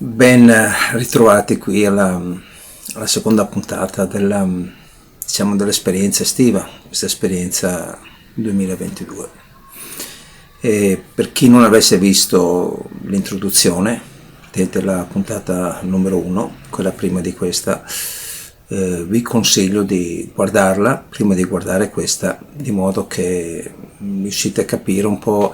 Ben ritrovati qui alla seconda puntata dell'esperienza estiva, questa esperienza 2022. E per chi non avesse visto l'introduzione, della puntata numero 1, quella prima di questa, vi consiglio di guardarla prima di guardare questa, di modo che riuscite a capire un po'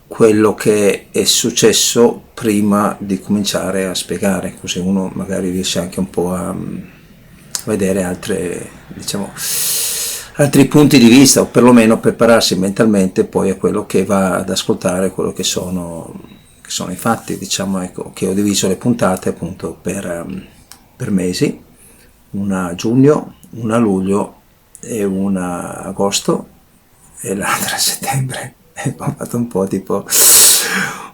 quello che è successo prima di cominciare a spiegare, così uno magari riesce anche un po' a vedere altri punti di vista, o perlomeno prepararsi mentalmente poi a quello che va ad ascoltare, quello che sono i fatti. Ecco, che ho diviso le puntate appunto per mesi, una a giugno, una a luglio e una a agosto e l'altra a settembre. Ho fatto un po' tipo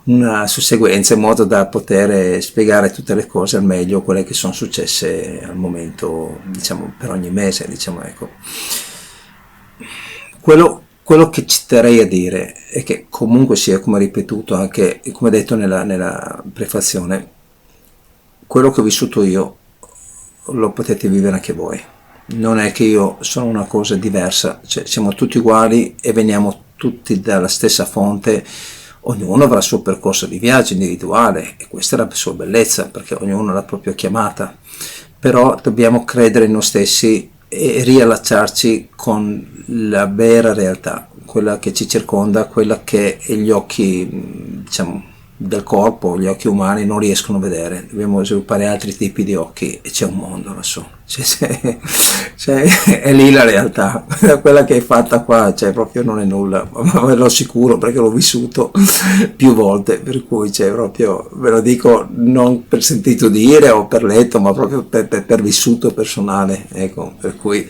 una susseguenza in modo da poter spiegare tutte le cose al meglio, quelle che sono successe al momento, per ogni mese, ecco. Quello che ci terrei a dire è che comunque sia, come ripetuto anche, come detto nella prefazione, quello che ho vissuto io lo potete vivere anche voi. Non è che io sono una cosa diversa, cioè siamo tutti uguali e veniamo tutti dalla stessa fonte. Ognuno avrà il suo percorso di viaggio individuale e questa è la sua bellezza, perché ognuno ha la propria chiamata, però dobbiamo credere in noi stessi e riallacciarci con la vera realtà, quella che ci circonda, quella che gli occhi del corpo, gli occhi umani non riescono a vedere. Dobbiamo sviluppare altri tipi di occhi e c'è un mondo lassù, è lì la realtà, quella che è fatta qua, proprio non è nulla, ma ve lo assicuro perché l'ho vissuto più volte, per cui proprio ve lo dico non per sentito dire o per letto, ma proprio per vissuto personale, ecco. Per cui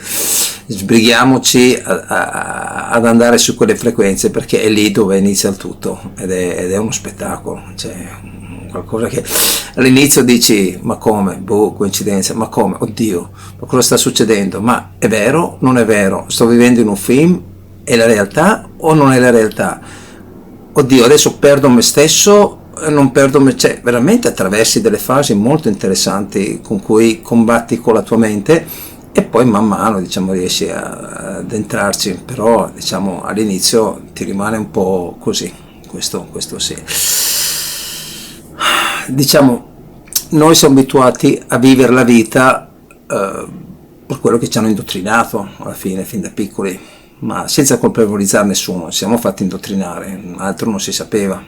sbrighiamoci ad andare su quelle frequenze, perché è lì dove inizia il tutto ed è uno spettacolo, qualcosa che all'inizio dici ma come, coincidenza, ma come, oddio, ma cosa sta succedendo, ma è vero, non è vero, sto vivendo in un film, è la realtà o non è la realtà, oddio adesso perdo me stesso, non perdo me, veramente attraversi delle fasi molto interessanti con cui combatti con la tua mente e poi man mano riesci ad entrarci, però all'inizio ti rimane un po' così, questo sì. Noi siamo abituati a vivere la vita per quello che ci hanno indottrinato alla fine, fin da piccoli, ma senza colpevolizzare nessuno. Siamo fatti indottrinare, altro non si sapeva,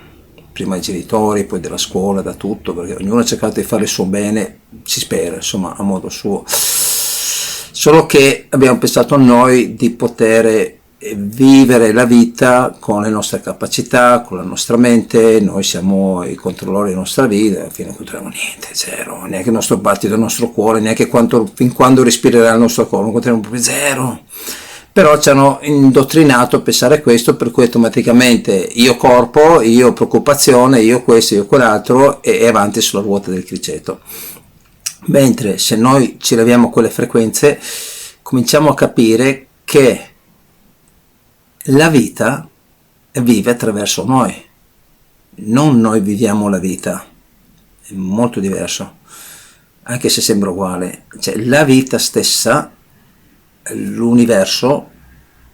prima i genitori, poi della scuola, da tutto, perché ognuno ha cercato di fare il suo bene, si spera, insomma, a modo suo. Solo che abbiamo pensato a noi di poter vivere la vita con le nostre capacità, con la nostra mente. Noi siamo i controllori della nostra vita, alla fine non controlliamo niente, zero, neanche il nostro battito del nostro cuore, neanche fin quando respirerà il nostro corpo, non controlliamo proprio zero. Però ci hanno indottrinato a pensare questo, per cui automaticamente io corpo, io preoccupazione, io questo, io quell'altro, e avanti sulla ruota del criceto. Mentre se noi ci leviamo quelle frequenze, cominciamo a capire che la vita vive attraverso noi, non noi viviamo la vita, è molto diverso, anche se sembra uguale. La vita stessa, l'universo,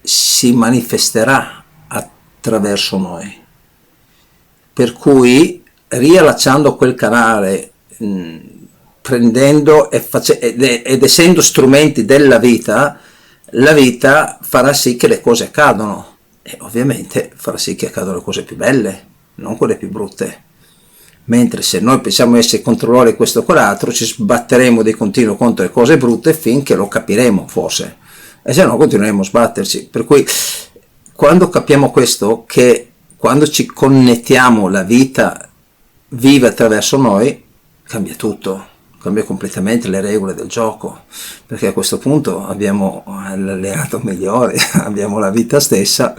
si manifesterà attraverso noi, per cui riallacciando quel canale, prendendo ed essendo strumenti della vita, la vita farà sì che le cose accadano, e ovviamente farà sì che accadano le cose più belle, non quelle più brutte. Mentre se noi pensiamo di essere controllori questo o quell'altro, ci sbatteremo di continuo contro le cose brutte finché lo capiremo, forse, e se no continueremo a sbatterci. Per cui quando capiamo questo, che quando ci connettiamo la vita vive attraverso noi, cambia tutto, cambia completamente le regole del gioco, perché a questo punto abbiamo l'alleato migliore, abbiamo la vita stessa,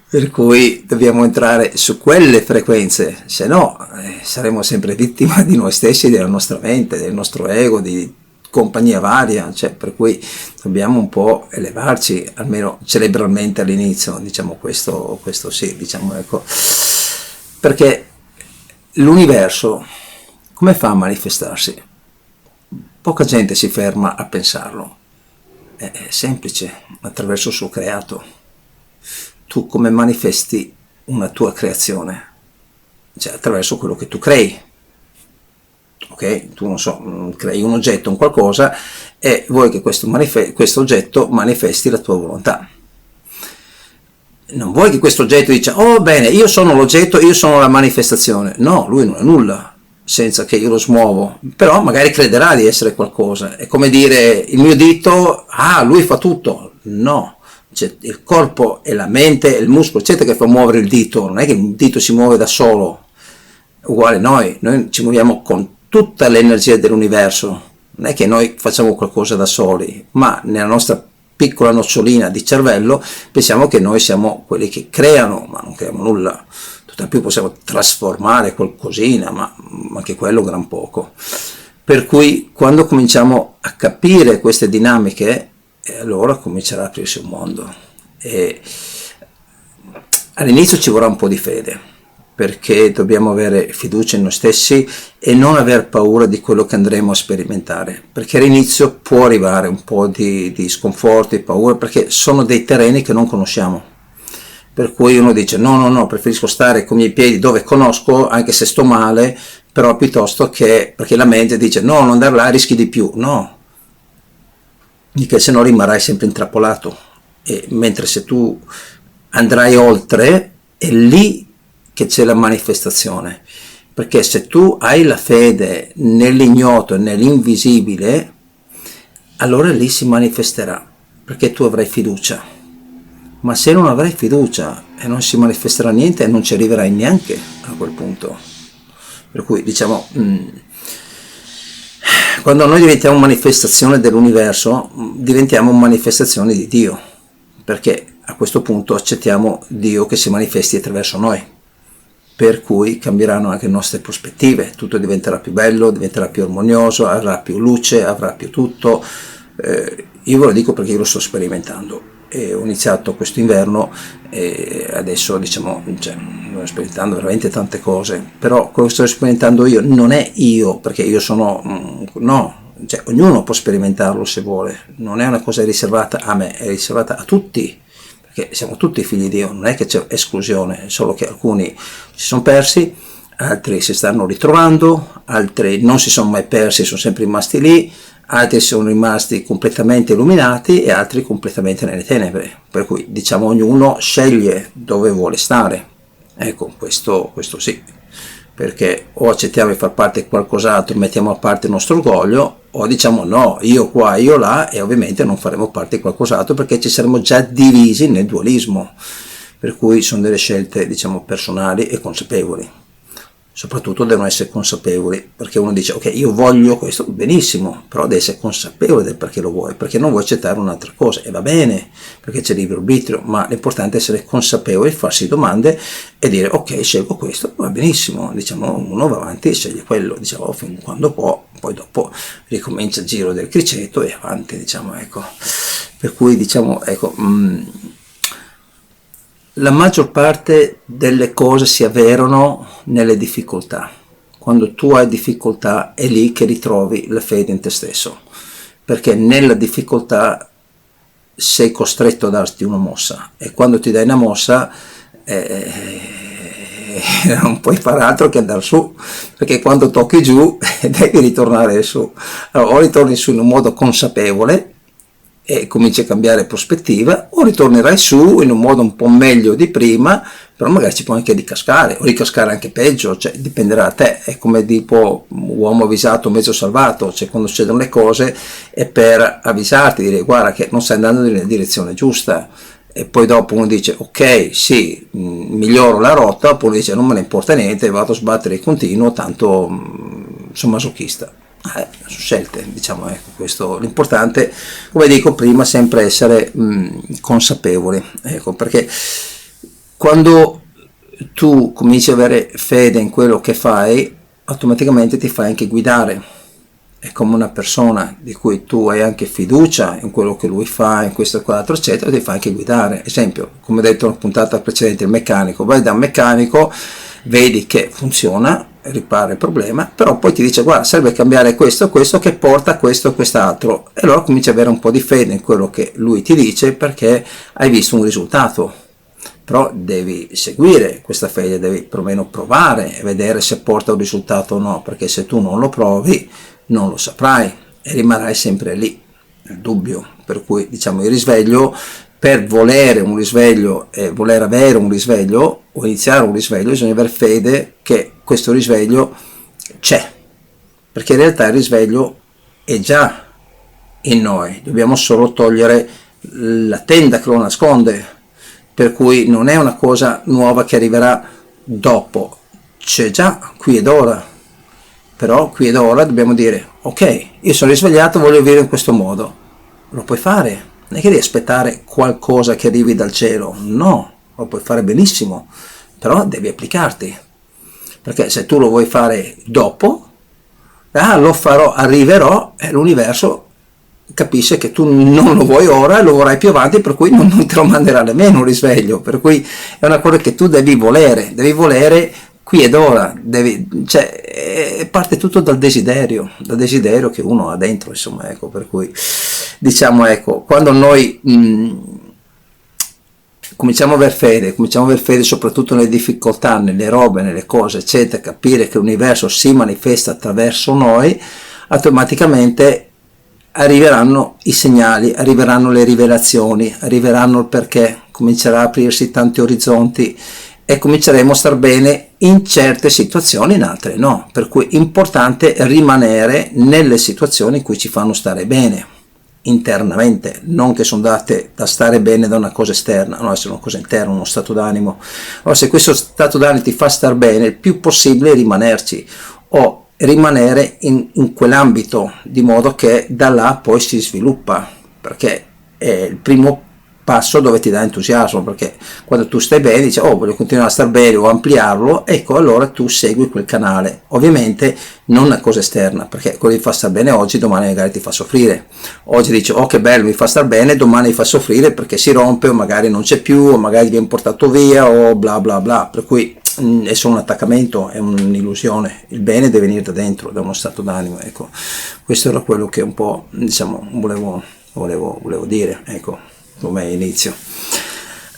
per cui dobbiamo entrare su quelle frequenze, se no saremo sempre vittima di noi stessi, della nostra mente, del nostro ego, di compagnia varia, per cui dobbiamo un po' elevarci, almeno cerebralmente all'inizio, questo sì, ecco, perché l'universo come fa a manifestarsi? Poca gente si ferma a pensarlo. È semplice, attraverso il suo creato. Tu come manifesti una tua creazione? Cioè attraverso quello che tu crei. Ok? Tu non so, crei un oggetto, un qualcosa, e vuoi che questo oggetto manifesti la tua volontà. Non vuoi che questo oggetto dica, oh bene, io sono l'oggetto, io sono la manifestazione. No, lui non è nulla senza che io lo smuovo, però magari crederà di essere qualcosa. È come dire, il mio dito, lui fa tutto. No, cioè, il corpo e la mente e il muscolo, eccetera, che fa muovere il dito. Non è che il dito si muove da solo. Uguale noi ci muoviamo con tutta l'energia dell'universo. Non è che noi facciamo qualcosa da soli, ma nella nostra piccola nocciolina di cervello pensiamo che noi siamo quelli che creano, ma non creiamo nulla. Tutt'al più possiamo trasformare qualcosina, ma anche quello gran poco. Per cui quando cominciamo a capire queste dinamiche, allora comincerà ad aprirsi un mondo. E all'inizio ci vorrà un po' di fede, perché dobbiamo avere fiducia in noi stessi e non aver paura di quello che andremo a sperimentare, perché all'inizio può arrivare un po' di sconforto, di paura, perché sono dei terreni che non conosciamo. Per cui uno dice no, preferisco stare con i miei piedi dove conosco, anche se sto male, però piuttosto che, perché la mente dice no, non andare là, rischi di più. No, perché se no rimarrai sempre intrappolato. E mentre se tu andrai oltre, è lì che c'è la manifestazione. Perché se tu hai la fede nell'ignoto e nell'invisibile, allora lì si manifesterà, perché tu avrai fiducia. Ma se non avrai fiducia e non si manifesterà niente, non ci arriverai neanche a quel punto. Per cui diciamo, quando noi diventiamo manifestazione dell'universo, diventiamo manifestazione di Dio, perché a questo punto accettiamo Dio che si manifesti attraverso noi, per cui cambieranno anche le nostre prospettive, tutto diventerà più bello, diventerà più armonioso, avrà più luce, avrà più tutto. Io ve lo dico perché io lo sto sperimentando. E ho iniziato questo inverno e adesso diciamo sto sperimentando veramente tante cose, però quello che sto sperimentando io non è io, perché io sono cioè, ognuno può sperimentarlo se vuole, non è una cosa riservata a me, è riservata a tutti, perché siamo tutti figli di Dio, non è che c'è esclusione, solo che alcuni si sono persi, altri si stanno ritrovando, altri non si sono mai persi, sono sempre rimasti lì, altri sono rimasti completamente illuminati e altri completamente nelle tenebre, per cui diciamo ognuno sceglie dove vuole stare. Ecco, questo sì, perché o accettiamo di far parte di qualcos'altro, mettiamo a parte il nostro orgoglio, o diciamo no, io qua, io là, e ovviamente non faremo parte di qualcos'altro perché ci saremo già divisi nel dualismo, per cui sono delle scelte diciamo personali e consapevoli. Soprattutto devono essere consapevoli, perché uno dice ok, io voglio questo, benissimo, però devi essere consapevole del perché lo vuoi, perché non vuoi accettare un'altra cosa, e va bene, perché c'è libero arbitrio, ma l'importante è essere consapevoli, farsi domande e dire ok, scelgo questo, va benissimo, diciamo uno va avanti e sceglie quello, diciamo fin quando può, poi dopo ricomincia il giro del criceto e avanti, diciamo, ecco. Per cui diciamo, ecco, la maggior parte delle cose si avverano nelle difficoltà. Quando tu hai difficoltà è lì che ritrovi la fede in te stesso, perché nella difficoltà sei costretto a darti una mossa, e quando ti dai una mossa non puoi fare altro che andare su, perché quando tocchi giù devi ritornare su. Allora, o ritorni su in un modo consapevole e cominci a cambiare prospettiva, o ritornerai su in un modo un po' meglio di prima, però magari ci può anche ricascare, o ricascare anche peggio, cioè dipenderà da te. È come tipo uomo avvisato mezzo salvato, cioè quando succedono le cose è per avvisarti, dire guarda che non stai andando nella direzione giusta, e poi dopo uno dice ok, sì, miglioro la rotta, poi uno dice non me ne importa niente, vado a sbattere di continuo, tanto sono masochista. Sono scelte, diciamo, ecco, questo l'importante, come dico prima, sempre essere consapevoli, ecco, perché quando tu cominci ad avere fede in quello che fai, automaticamente ti fai anche guidare. È come una persona di cui tu hai anche fiducia in quello che lui fa, in questo e quell'altro eccetera, ti fa anche guidare. Esempio, come detto nella puntata precedente, il meccanico, vai da un meccanico, vedi che funziona, ripara il problema, però poi ti dice guarda serve cambiare questo e questo che porta a questo e quest'altro, e allora cominci ad avere un po' di fede in quello che lui ti dice perché hai visto un risultato. Però devi seguire questa fede, devi perlomeno provare e vedere se porta un risultato o no, perché se tu non lo provi non lo saprai e rimarrai sempre lì nel dubbio. Per cui diciamo il risveglio, per volere un risveglio e voler avere un risveglio o iniziare un risveglio, bisogna avere fede che questo risveglio c'è, perché in realtà il risveglio è già in noi, dobbiamo solo togliere la tenda che lo nasconde, per cui non è una cosa nuova che arriverà dopo, c'è già qui ed ora, però qui ed ora dobbiamo dire ok, io sono risvegliato, voglio vivere in questo modo, lo puoi fare, non è che devi aspettare qualcosa che arrivi dal cielo, no, lo puoi fare benissimo, però devi applicarti, perché se tu lo vuoi fare dopo, lo farò, arriverò, e l'universo capisce che tu non lo vuoi ora e lo vorrai più avanti, per cui non te lo manderà nemmeno un risveglio, per cui è una cosa che tu devi volere qui ed ora, parte tutto dal desiderio che uno ha dentro, insomma, ecco, per cui diciamo, ecco, quando noi cominciamo a aver fede soprattutto nelle difficoltà, nelle robe, nelle cose, eccetera, capire che l'universo si manifesta attraverso noi, automaticamente arriveranno i segnali, arriveranno le rivelazioni, arriveranno il perché, comincerà a aprirsi tanti orizzonti e cominceremo a star bene in certe situazioni, in altre no, per cui è importante rimanere nelle situazioni in cui ci fanno stare bene internamente, non che sono date da stare bene da una cosa esterna, no, essere una cosa interna, uno stato d'animo. Allora, se questo stato d'animo ti fa star bene, il più possibile è rimanerci o rimanere in quell'ambito, di modo che da là poi si sviluppa, perché è il primo passo dove ti dà entusiasmo, perché quando tu stai bene dici voglio continuare a star bene o ampliarlo, ecco, allora tu segui quel canale, ovviamente non una cosa esterna, perché quello che ti fa star bene oggi domani magari ti fa soffrire, oggi dici che bello, mi fa star bene, domani mi fa soffrire perché si rompe o magari non c'è più o magari viene portato via o bla bla bla, per cui è solo un attaccamento, è un'illusione, il bene deve venire da dentro, da uno stato d'animo, ecco, questo era quello che un po' diciamo volevo dire, ecco, come inizio.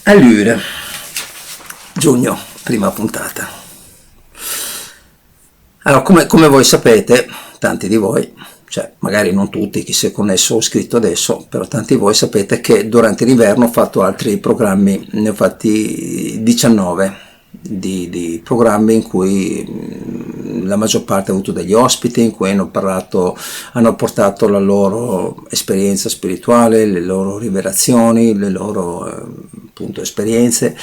Allora, giugno, prima puntata. Allora, come voi sapete, tanti di voi, cioè magari non tutti, chi si è connesso o iscritto adesso, però tanti di voi sapete che durante l'inverno ho fatto altri programmi, ne ho fatti 19 di programmi in cui la maggior parte ha avuto degli ospiti, in cui hanno portato la loro esperienza spirituale, le loro rivelazioni, le loro appunto esperienze,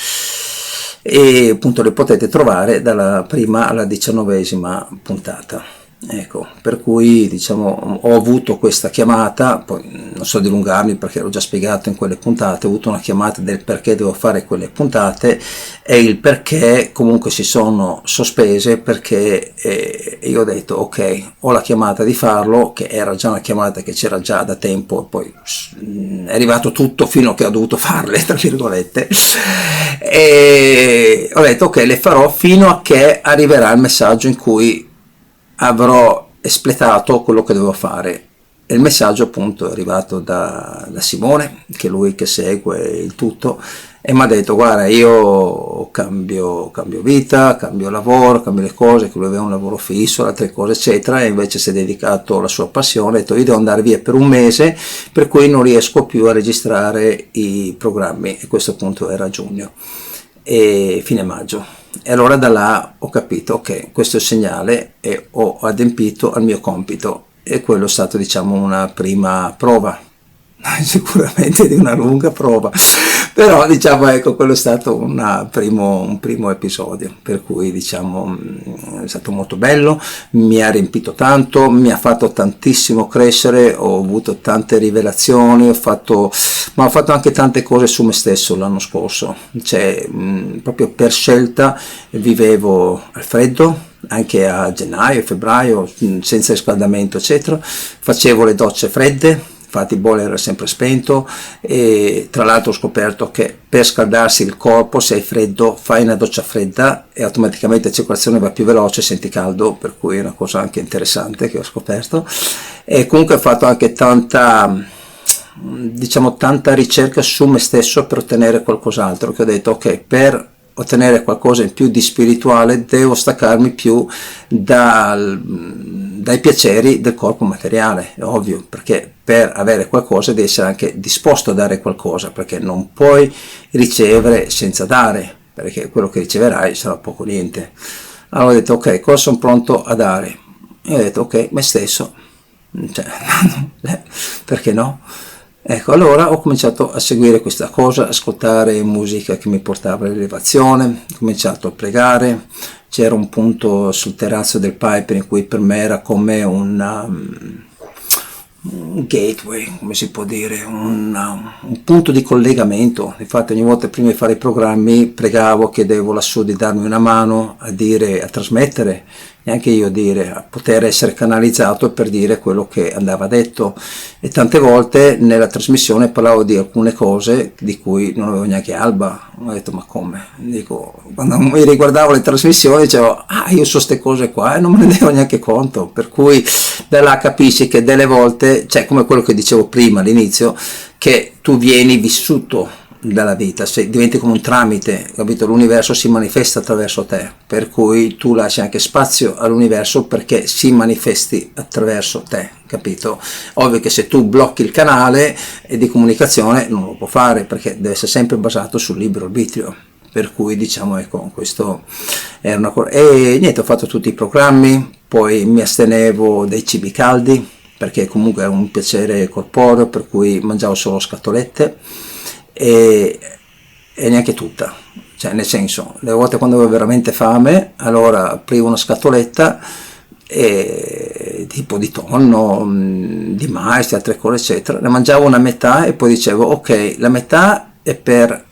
e appunto le potete trovare dalla prima alla 19ª puntata. Ecco, per cui diciamo ho avuto questa chiamata, poi non so dilungarmi perché l'ho già spiegato in quelle puntate, ho avuto una chiamata del perché devo fare quelle puntate e il perché comunque si sono sospese, perché io ho detto ok, ho la chiamata di farlo, che era già una chiamata che c'era già da tempo, e poi è arrivato tutto fino a che ho dovuto farle, tra virgolette, e ho detto ok, le farò fino a che arriverà il messaggio in cui avrò espletato quello che dovevo fare, e il messaggio appunto è arrivato da Simone, che è lui che segue il tutto, e mi ha detto guarda, io cambio vita, cambio lavoro, cambio le cose, che lui aveva un lavoro fisso, altre cose eccetera, e invece si è dedicato alla sua passione, ha detto io devo andare via per un mese, per cui non riesco più a registrare i programmi, e questo appunto era giugno e fine maggio. E allora da là ho capito ok, questo è il segnale, e ho adempiuto al mio compito, e quello è stato diciamo una prima prova, sicuramente di una lunga prova, però diciamo ecco, quello è stato un primo episodio, per cui diciamo è stato molto bello, mi ha riempito tanto, mi ha fatto tantissimo crescere, ho avuto tante rivelazioni, ma ho fatto anche tante cose su me stesso l'anno scorso, cioè proprio per scelta vivevo al freddo, anche a gennaio, febbraio, senza riscaldamento eccetera, facevo le docce fredde, infatti il boiler era sempre spento, e tra l'altro ho scoperto che per scaldarsi il corpo, se hai freddo, fai una doccia fredda e automaticamente la circolazione va più veloce, senti caldo, per cui è una cosa anche interessante che ho scoperto. E comunque ho fatto anche tanta ricerca su me stesso per ottenere qualcos'altro, che ho detto ok, per ottenere qualcosa in più di spirituale devo staccarmi più dai piaceri del corpo materiale, è ovvio, perché per avere qualcosa devi essere anche disposto a dare qualcosa, perché non puoi ricevere senza dare, perché quello che riceverai sarà poco o niente. Allora ho detto ok, cosa sono pronto a dare? E ho detto ok, me stesso, cioè, perché no? Ecco, allora ho cominciato a seguire questa cosa, ascoltare musica che mi portava all'elevazione, ho cominciato a pregare, c'era un punto sul terrazzo del Piper in cui per me era come un gateway, come si può dire, un punto di collegamento. Infatti ogni volta prima di fare i programmi pregavo, chiedevo lassù di darmi una mano a dire, a trasmettere, neanche io dire, a poter essere canalizzato per dire quello che andava detto. E tante volte nella trasmissione parlavo di alcune cose di cui non avevo neanche alba. Ho detto ma come? Dico, quando mi riguardavo le trasmissioni dicevo io so ste cose qua e non me ne rendevo neanche conto, per cui da là capisci che delle volte, cioè come quello che dicevo prima all'inizio, che tu vieni vissuto dalla vita, se diventi come un tramite, capito? L'universo si manifesta attraverso te, per cui tu lasci anche spazio all'universo perché si manifesti attraverso te, capito? Ovvio che se tu blocchi il canale di comunicazione non lo può fare, perché deve essere sempre basato sul libero arbitrio, per cui diciamo ecco, questo era una cosa. E niente, ho fatto tutti i programmi, poi mi astenevo dai cibi caldi perché comunque era un piacere corporeo, per cui mangiavo solo scatolette e neanche tutta, cioè nel senso, le volte quando avevo veramente fame allora aprivo una scatoletta tipo di tonno, di mais, di altre cose eccetera, ne mangiavo una metà e poi dicevo ok, la metà è per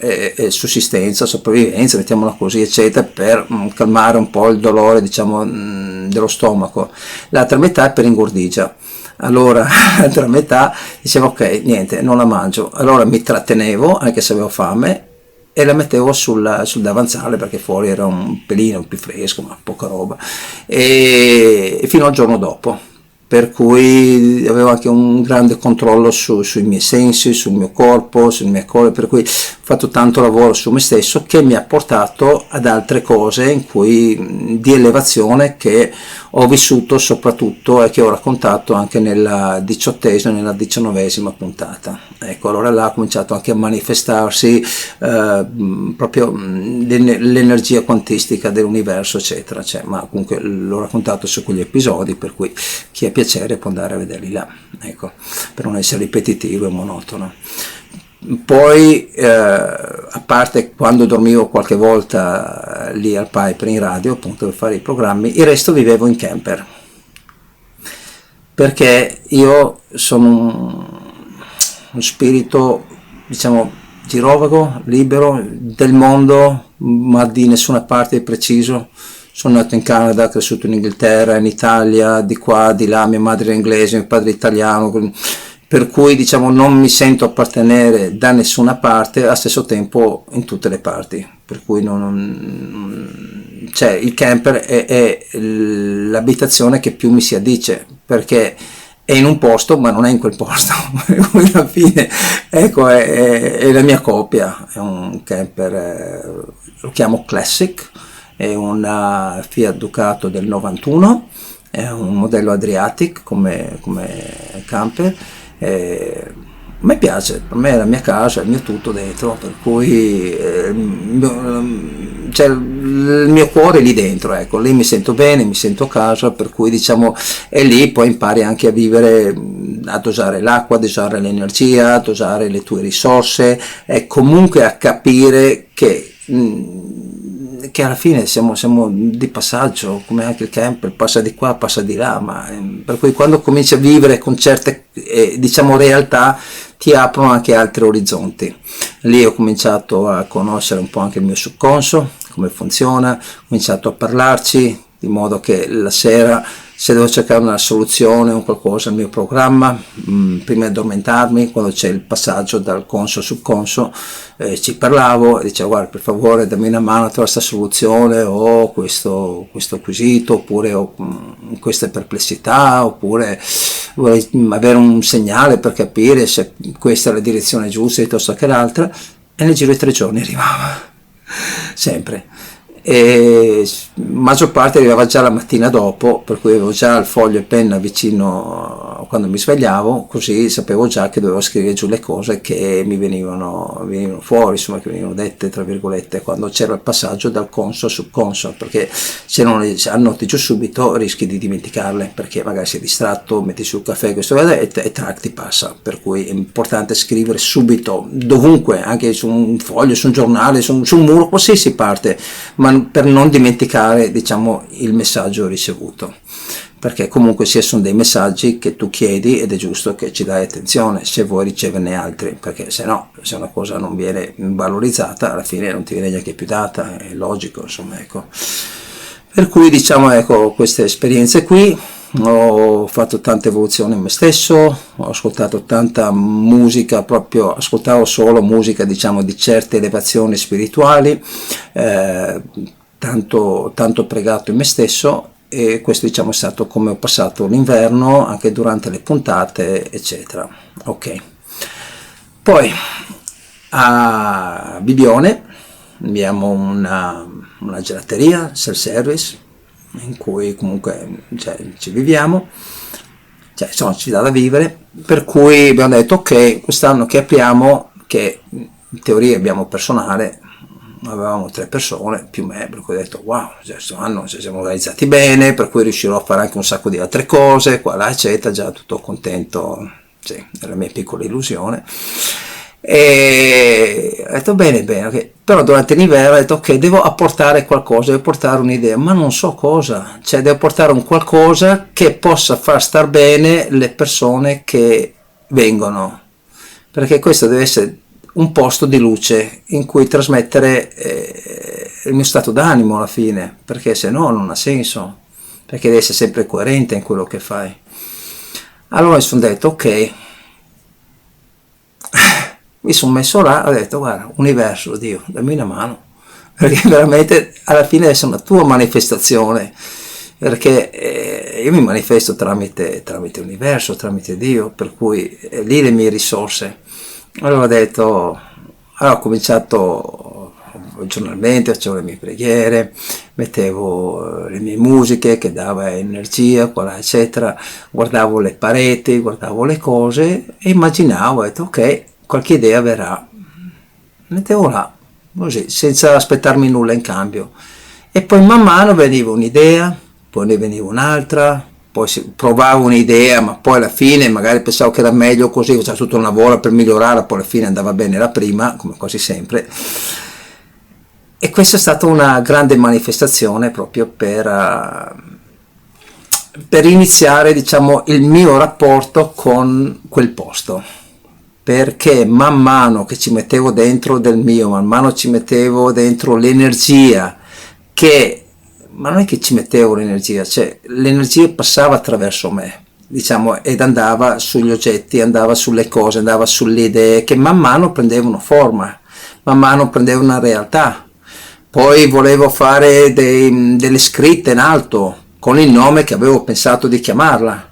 sussistenza, sopravvivenza, mettiamola così eccetera, per calmare un po' il dolore diciamo dello stomaco, l'altra metà è per ingordigia. Allora l'altra metà dicevo ok, niente, non la mangio, allora mi trattenevo anche se avevo fame e la mettevo sul davanzale perché fuori era un pelino più fresco, ma poca roba, e fino al giorno dopo, per cui avevo anche un grande controllo sui miei sensi, sul mio corpo, sulle mie cose, per cui ho fatto tanto lavoro su me stesso che mi ha portato ad altre cose in cui, di elevazione, che ho vissuto soprattutto e che ho raccontato anche nella 18ª e nella 19ª puntata. Ecco, allora là ha cominciato anche a manifestarsi proprio l'energia quantistica dell'universo eccetera, cioè, ma comunque l'ho raccontato su quegli episodi, per cui chi ha piacere può andare a vederli là, ecco, per non essere ripetitivo e monotono. Poi a parte quando dormivo qualche volta lì al Piper in radio appunto per fare i programmi, il resto vivevo in camper, perché io sono uno spirito diciamo girovago, libero del mondo, ma di nessuna parte di preciso. Sono nato in Canada, cresciuto in Inghilterra, in Italia, di qua, di là, mia madre era inglese, mio padre italiano, per cui diciamo non mi sento appartenere da nessuna parte, allo stesso tempo in tutte le parti, per cui cioè, il camper è l'abitazione che più mi si addice, perché è in un posto ma non è in quel posto, per cui alla fine ecco è la mia coppia, è un camper, lo chiamo Classic, è una Fiat Ducato del 91, è un modello Adriatic come camper. A me piace, per me è la mia casa, il mio tutto dentro, per cui c'è il mio cuore lì dentro, ecco, lì mi sento bene, mi sento a casa, per cui diciamo e lì poi impari anche a vivere, a dosare l'acqua, a dosare l'energia, a dosare le tue risorse e comunque a capire che alla fine siamo di passaggio, come anche il camper, passa di qua, passa di là, ma per cui quando cominci a vivere con certe diciamo realtà ti aprono anche altri orizzonti. Lì ho cominciato a conoscere un po' anche il mio subconscio, come funziona, ho cominciato a parlarci, di modo che la sera se devo cercare una soluzione o qualcosa al mio programma, prima di addormentarmi, quando c'è il passaggio dal conscio al subconscio, ci parlavo e dicevo guarda per favore dammi una mano a trovare questa soluzione o questo quesito, oppure ho queste perplessità, oppure vorrei avere un segnale per capire se questa è la direzione giusta piuttosto che l'altra, e nel giro di 3 giorni arrivava, sempre. E maggior parte arrivava già la mattina dopo, per cui avevo già il foglio e penna vicino quando mi svegliavo, così sapevo già che dovevo scrivere giù le cose che mi venivano fuori, insomma, che venivano dette tra virgolette, quando c'era il passaggio dal conscio al subconscio, perché se non le annoti giù subito rischi di dimenticarle, perché magari sei distratto, metti sul caffè questo e track ti passa, per cui è importante scrivere subito, dovunque, anche su un foglio, su un giornale, su un muro, qualsiasi parte, ma per non dimenticare, diciamo, il messaggio ricevuto, perché comunque sono dei messaggi che tu chiedi ed è giusto che ci dai attenzione se vuoi riceverne altri, perché se no, se una cosa non viene valorizzata alla fine non ti viene neanche più data, è logico, insomma, ecco. Per cui diciamo, ecco, queste esperienze qui, ho fatto tanta evoluzione in me stesso, ho ascoltato tanta musica, proprio ascoltavo solo musica, diciamo, di certe elevazioni spirituali, tanto pregato in me stesso, e questo, diciamo, è stato come ho passato l'inverno anche durante le puntate, eccetera. Ok, poi a Bibione abbiamo una gelateria self service in cui comunque, cioè, ci viviamo, cioè, insomma, ci dà da vivere, per cui abbiamo detto ok, quest'anno che apriamo, che in teoria abbiamo personale, avevamo 3 persone più me, per cui ho detto wow, questo anno ci siamo organizzati bene, per cui riuscirò a fare anche un sacco di altre cose, qua là eccetera, già tutto contento, sì, della mia piccola illusione. E ho detto bene, okay. Però durante l'inverno ho detto ok, devo apportare qualcosa, devo portare un'idea, ma non so cosa, cioè devo portare un qualcosa che possa far star bene le persone che vengono, perché questo deve essere un posto di luce in cui trasmettere il mio stato d'animo alla fine, perché se no non ha senso, perché devi essere sempre coerente in quello che fai. Allora mi sono detto ok, mi sono messo là, ho detto guarda, universo, Dio, dammi una mano, perché veramente alla fine deve essere una tua manifestazione, perché io mi manifesto tramite l'universo, tramite Dio, per cui lì le mie risorse. Allora ho detto, allora ho cominciato giornalmente, facevo le mie preghiere, mettevo le mie musiche che dava energia, qua eccetera, guardavo le pareti, guardavo le cose e immaginavo, ho detto ok, qualche idea verrà, mettevo là, così, senza aspettarmi nulla in cambio, e poi man mano veniva un'idea, poi ne veniva un'altra, poi provavo un'idea, ma poi alla fine magari pensavo che era meglio così, facevo tutto un lavoro per migliorarla, poi alla fine andava bene la prima, come quasi sempre. E questa è stata una grande manifestazione proprio per iniziare, diciamo, il mio rapporto con quel posto, perché man mano che ci mettevo dentro del mio, man mano ci mettevo dentro l'energia ma non è che ci mettevo l'energia, cioè l'energia passava attraverso me, diciamo, ed andava sugli oggetti, andava sulle cose, andava sulle idee che man mano prendevano forma, man mano prendevano una realtà. Poi volevo fare delle scritte in alto con il nome che avevo pensato di chiamarla,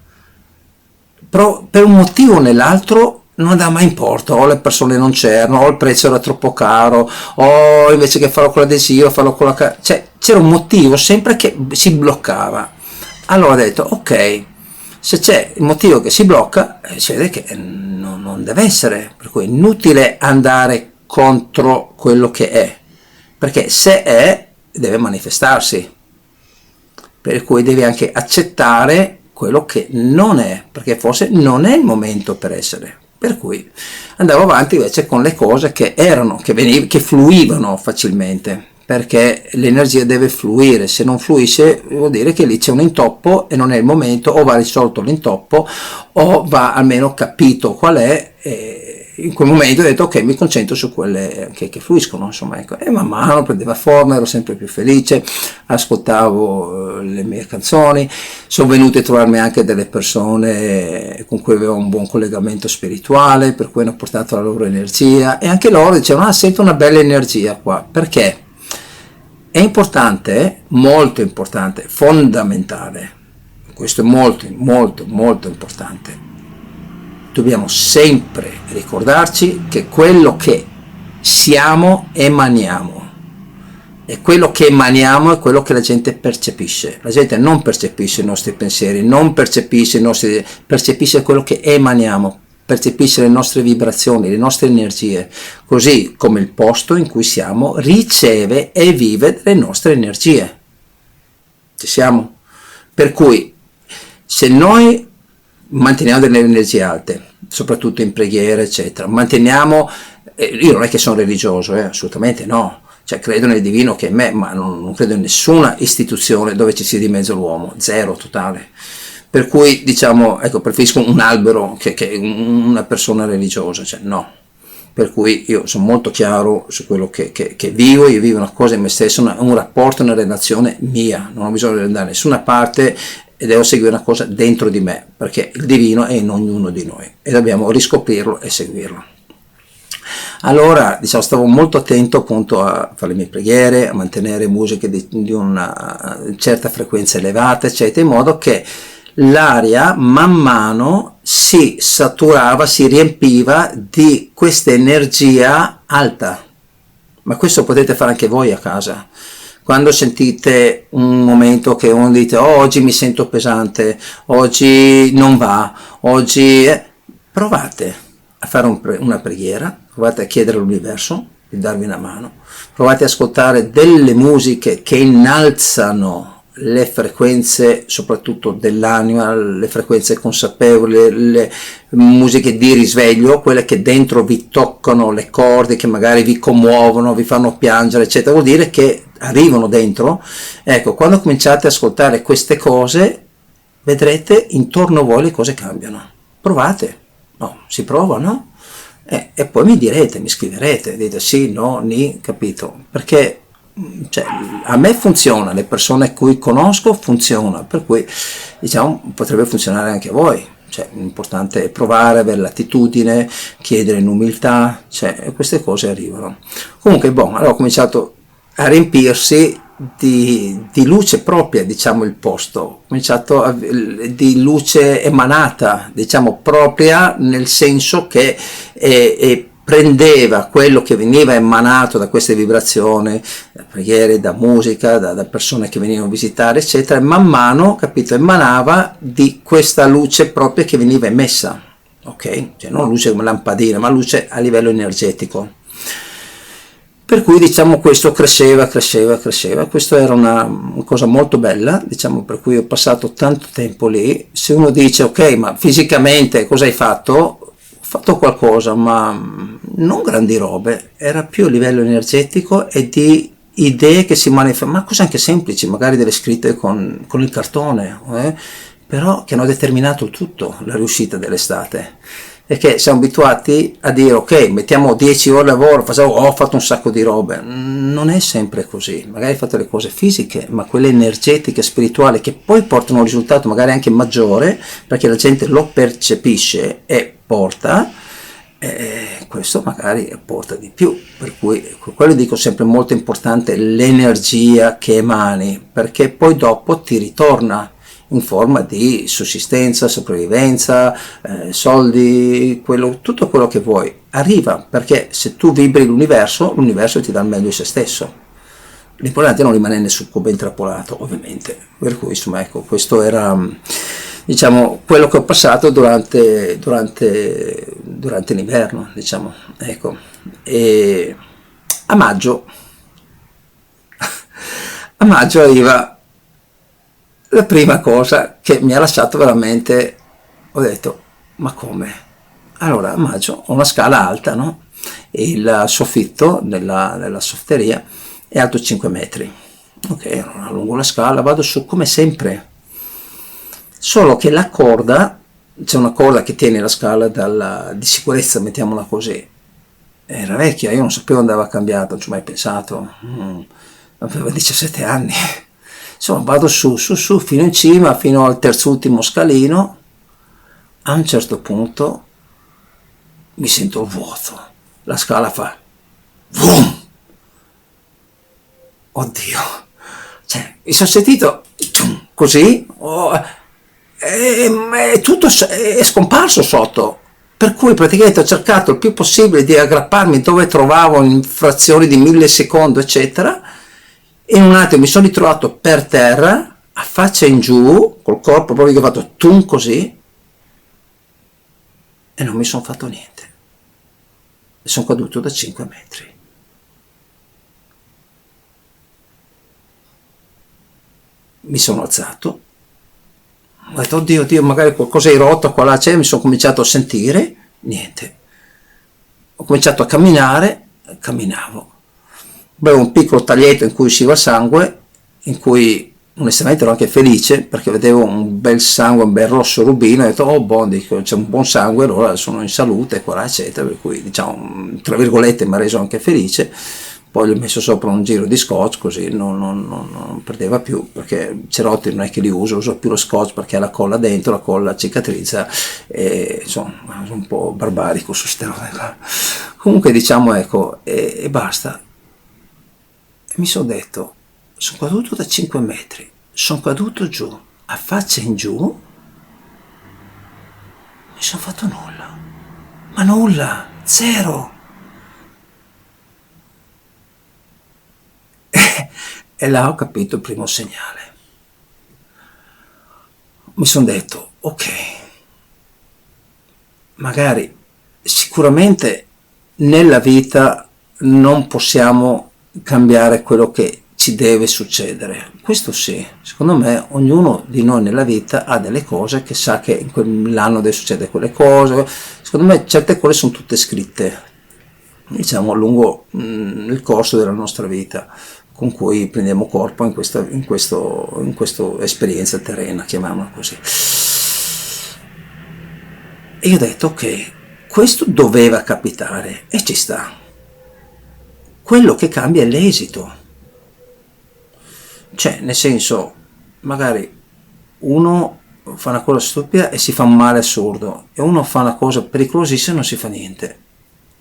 però per un motivo o nell'altro non andava mai in porto, o le persone non c'erano, o il prezzo era troppo caro, o invece che farlo con l'adesivo, farlo con la cioè c'era un motivo sempre che si bloccava. Allora ho detto ok, se c'è il motivo che si blocca, si vede che non deve essere, per cui è inutile andare contro quello che è, perché se è deve manifestarsi, per cui devi anche accettare quello che non è, perché forse non è il momento per essere. Per cui andavo avanti invece con le cose che erano, che fluivano facilmente, perché l'energia deve fluire, se non fluisce vuol dire che lì c'è un intoppo e non è il momento, o va risolto l'intoppo o va almeno capito qual è in quel momento ho detto ok, mi concentro su quelle che fluiscono, insomma, ecco. E man mano prendeva forma, ero sempre più felice, ascoltavo le mie canzoni, sono venute a trovarmi anche delle persone con cui avevo un buon collegamento spirituale, per cui hanno portato la loro energia, e anche loro dicevano ah, sento una bella energia qua, perché è importante, molto importante, fondamentale, questo è molto molto molto importante. Dobbiamo sempre ricordarci che quello che siamo emaniamo, e quello che emaniamo è quello che la gente percepisce. La gente non percepisce i nostri pensieri, non percepisce percepisce quello che emaniamo, percepisce le nostre vibrazioni, le nostre energie, così come il posto in cui siamo riceve e vive le nostre energie. Ci siamo? Per cui se noi manteniamo delle energie alte, soprattutto in preghiera, eccetera, manteniamo, io non è che sono religioso, assolutamente no, cioè credo nel divino che è me, ma non credo in nessuna istituzione dove ci sia di mezzo l'uomo, zero totale. Per cui diciamo, ecco, preferisco un albero che una persona religiosa, cioè no. Per cui io sono molto chiaro su quello che vivo, io vivo una cosa in me stesso, un rapporto, una relazione mia, non ho bisogno di andare da nessuna parte e devo seguire una cosa dentro di me, perché il divino è in ognuno di noi e dobbiamo riscoprirlo e seguirlo. Allora, diciamo, stavo molto attento appunto a fare le mie preghiere, a mantenere musiche di una certa frequenza elevata, eccetera, in modo che l'aria man mano si saturava, si riempiva di questa energia alta. Ma questo potete fare anche voi a casa. Quando sentite un momento che uno dite oh, oggi mi sento pesante, oggi non va, oggi provate a fare una preghiera, provate a chiedere all'universo di darvi una mano, provate ad ascoltare delle musiche che innalzano le frequenze soprattutto dell'anima, le frequenze consapevoli, le musiche di risveglio, quelle che dentro vi toccano le corde, che magari vi commuovono, vi fanno piangere, eccetera, vuol dire che arrivano dentro. Ecco, quando cominciate ad ascoltare queste cose, vedrete intorno a voi le cose cambiano. Provate, no, si prova, no? E poi mi direte, mi scriverete, dite sì, no, ni, capito? Perché cioè, a me funziona, le persone cui conosco funziona, per cui diciamo potrebbe funzionare anche a voi. Cioè, l'importante è provare, avere l'attitudine, chiedere in umiltà, cioè, queste cose arrivano. Comunque, allora ho cominciato a riempirsi di luce propria, diciamo, il posto, ho cominciato di luce emanata, diciamo, propria, nel senso che prendeva quello che veniva emanato da queste vibrazioni, da preghiere, da musica, da persone che venivano a visitare, eccetera, e man mano, capito, emanava di questa luce propria che veniva emessa, ok? Cioè non luce come lampadina, ma luce a livello energetico. Per cui diciamo questo cresceva, questo era una cosa molto bella, diciamo, per cui ho passato tanto tempo lì. Se uno dice ok, ma fisicamente cosa hai fatto? Ho fatto qualcosa, ma non grandi robe, era più a livello energetico e di idee che si manifestano, ma cose anche semplici, magari delle scritte con il cartone, però che hanno determinato tutto, la riuscita dell'estate. Perché siamo abituati a dire ok, mettiamo 10 ore di lavoro, ho fatto un sacco di robe. Non è sempre così, magari fate le cose fisiche, ma quelle energetiche, spirituali, che poi portano un risultato magari anche maggiore, perché la gente lo percepisce e porta, questo magari porta di più. Per cui quello dico sempre molto importante, l'energia che emani, perché poi dopo ti ritorna in forma di sussistenza, sopravvivenza, soldi, tutto quello che vuoi arriva, perché se tu vibri l'universo ti dà il meglio di se stesso. L'importante è non rimanere sul cubo intrappolato, ovviamente. Per cui insomma, ecco, questo era, diciamo, quello che ho passato durante l'inverno, diciamo, ecco. E a maggio arriva la prima cosa che mi ha lasciato veramente, ho detto, ma come? Allora, a maggio ho una scala alta, no? E il soffitto della softeria è alto 5 metri. Ok, allora allungo la scala, vado su come sempre. Solo che la corda c'è una corda che tiene la scala di sicurezza, mettiamola così. Era vecchia, io non sapevo andava cambiata, non ci ho mai pensato. Aveva 17 anni. Insomma, vado su, su, su, fino in cima, fino al terzultimo scalino. A un certo punto mi sento vuoto. La scala fa VUM! Oddio! Cioè, mi sono sentito così, e tutto è scomparso sotto. Per cui praticamente ho cercato il più possibile di aggrapparmi dove trovavo in frazioni di millisecondo, eccetera. In un attimo mi sono ritrovato per terra, a faccia in giù, col corpo proprio che ho fatto tum così, e non mi sono fatto niente. E sono caduto da 5 metri. Mi sono alzato, ho detto oddio, oddio, magari qualcosa è rotto, qua là c'è, mi sono cominciato a sentire, niente. Ho cominciato a camminare, camminavo. Avevo un piccolo taglietto in cui usciva sangue, in cui onestamente ero anche felice perché vedevo un bel sangue, un bel rosso rubino, e ho detto oh boh, dico, c'è un buon sangue, allora sono in salute, qua là, eccetera, per cui diciamo, tra virgolette, mi ha reso anche felice. Poi gli ho messo sopra un giro di scotch, così non perdeva più, perché cerotti non è che li uso più lo scotch perché ha la colla dentro, la colla cicatrizza, e insomma sono un po' barbarico su ste robe qua. Comunque diciamo, ecco, e basta. E mi sono detto, sono caduto da 5 metri, sono caduto giù, a faccia in giù, non mi sono fatto nulla, ma nulla, zero. E là ho capito il primo segnale. Mi sono detto, ok, magari sicuramente nella vita non possiamo cambiare quello che ci deve succedere. Questo sì, secondo me ognuno di noi nella vita ha delle cose che sa che in quell'anno deve succedere quelle cose. Secondo me certe cose sono tutte scritte, diciamo, lungo il corso della nostra vita, con cui prendiamo corpo in questa esperienza terrena, chiamiamola così. E io ho detto, ok, questo doveva capitare e ci sta. Quello che cambia è l'esito. Cioè, nel senso, magari uno fa una cosa stupida e si fa un male assurdo, e uno fa una cosa pericolosissima e non si fa niente.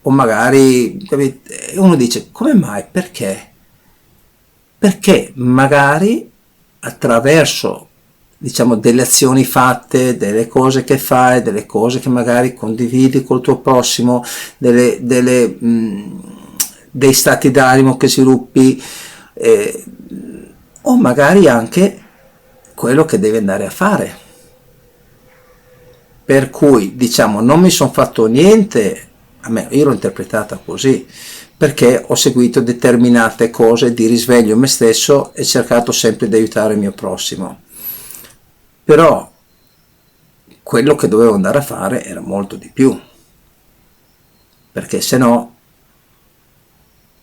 O magari uno dice, come mai? Perché? Perché magari attraverso, diciamo, delle azioni fatte, delle cose che fai, delle cose che magari condividi col tuo prossimo, dei stati d'animo che sviluppi, o magari anche quello che devi andare a fare. Per cui, diciamo, non mi sono fatto niente, io l'ho interpretata così, perché ho seguito determinate cose di risveglio me stesso e cercato sempre di aiutare il mio prossimo. Però quello che dovevo andare a fare era molto di più, perché se no,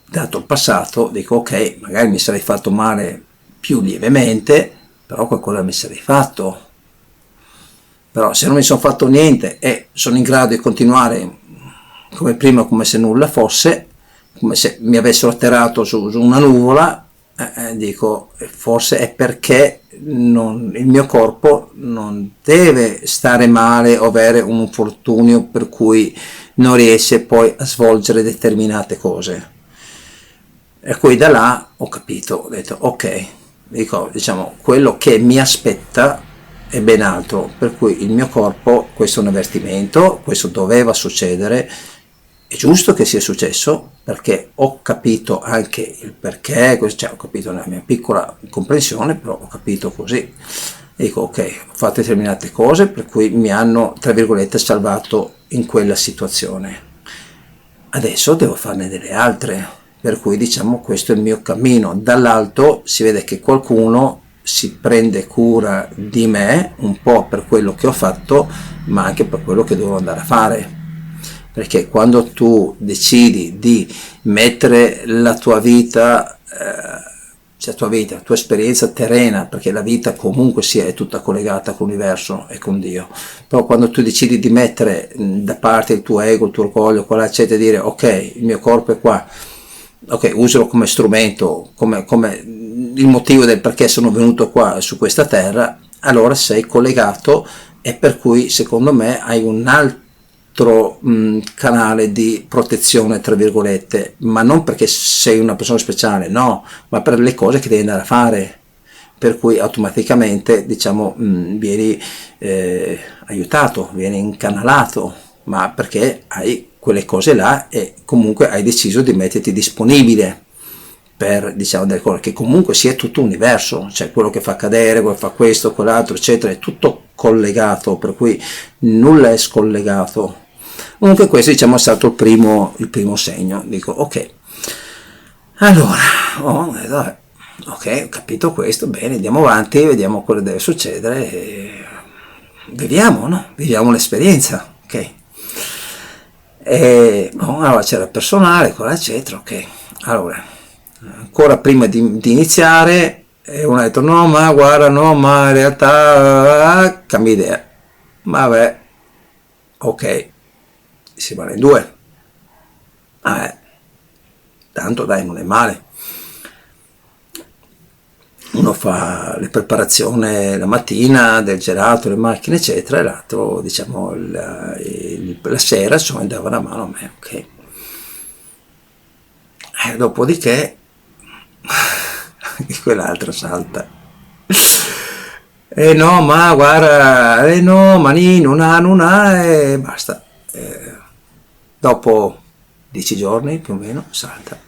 dato il passato, dico ok, magari mi sarei fatto male più lievemente, però qualcosa mi sarei fatto. Però se non mi sono fatto niente e sono in grado di continuare come prima, come se nulla fosse, come se mi avessero atterrato su una nuvola, dico, forse è perché il mio corpo non deve stare male o avere un infortunio per cui non riesce poi a svolgere determinate cose. E poi da là ho capito, ho detto ok, dico, diciamo, quello che mi aspetta è ben altro, per cui il mio corpo, questo è un avvertimento, questo doveva succedere, è giusto che sia successo, perché ho capito anche il perché, cioè ho capito nella mia piccola comprensione, però ho capito così. Dico ok, ho fatto determinate cose per cui mi hanno, tra virgolette, salvato in quella situazione. Adesso devo farne delle altre, per cui diciamo questo è il mio cammino. Dall'alto si vede che qualcuno si prende cura di me, un po' per quello che ho fatto, ma anche per quello che devo andare a fare. Perché quando tu decidi di mettere la tua vita c'è la tua vita, la tua esperienza terrena, perché la vita comunque sia è tutta collegata con l'universo e con Dio. Però quando tu decidi di mettere da parte il tuo ego, il tuo orgoglio, quella eccetera, e dire ok, il mio corpo è qua, ok, usalo come strumento, come il motivo del perché sono venuto qua su questa terra, allora sei collegato, e per cui secondo me hai un altro canale di protezione tra virgolette, ma non perché sei una persona speciale, no, ma per le cose che devi andare a fare, per cui automaticamente diciamo vieni aiutato, vieni incanalato, ma perché hai quelle cose là e comunque hai deciso di metterti disponibile per diciamo delle cose che comunque sia tutto universo, cioè quello che fa cadere, quello che fa questo, quell'altro eccetera, è tutto collegato, per cui nulla è scollegato. Comunque questo diciamo è stato il primo segno, dico ok, allora ok, ho capito questo, bene, andiamo avanti, vediamo cosa deve succedere e viviamo, no? Viviamo l'esperienza, ok? E allora c'era il personale, cosa eccetera, ok, allora ancora prima di iniziare uno ha detto no ma guarda, no ma in realtà cambia idea, vabbè, ok, si va in due, tanto dai, non è male, uno fa le preparazioni la mattina del gelato, le macchine eccetera, e l'altro diciamo la sera insomma dava una mano a me, ok, dopodiché quell'altro salta e no ma guarda, no ma non ha e basta, dopo 10 giorni più o meno salta.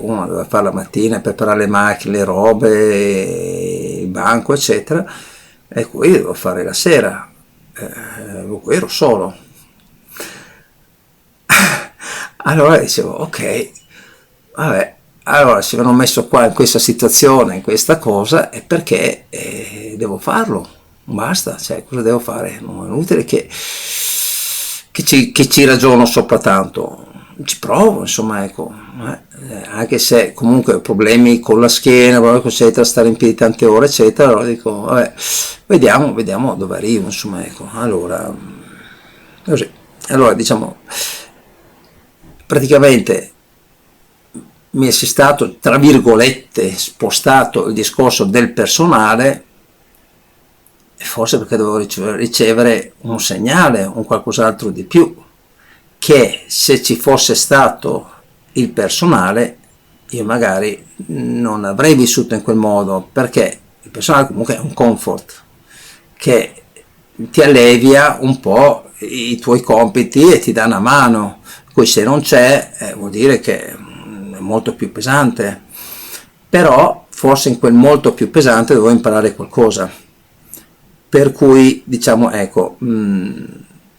Uno doveva fare la mattina, preparare le macchine, le robe, il banco eccetera, e poi devo fare la sera, poi ero solo. Allora dicevo ok, vabbè, allora se mi hanno messo qua in questa situazione, in questa cosa, è perché devo farlo, basta, cioè cosa devo fare? Non è inutile che ci ragiono sopra tanto, ci provo, insomma, ecco, anche se comunque ho problemi con la schiena, eccetera, stare in piedi tante ore, eccetera, allora dico, vabbè, vediamo dove arrivo, insomma, ecco, allora, così, allora diciamo, praticamente mi è stato, tra virgolette, spostato il discorso del personale, forse perché dovevo ricevere un segnale, un qualcos'altro di più, che se ci fosse stato il personale io magari non avrei vissuto in quel modo, perché il personale comunque è un comfort che ti allevia un po' i tuoi compiti e ti dà una mano, poi se non c'è vuol dire che è molto più pesante, però forse in quel molto più pesante dovevo imparare qualcosa, per cui diciamo ecco,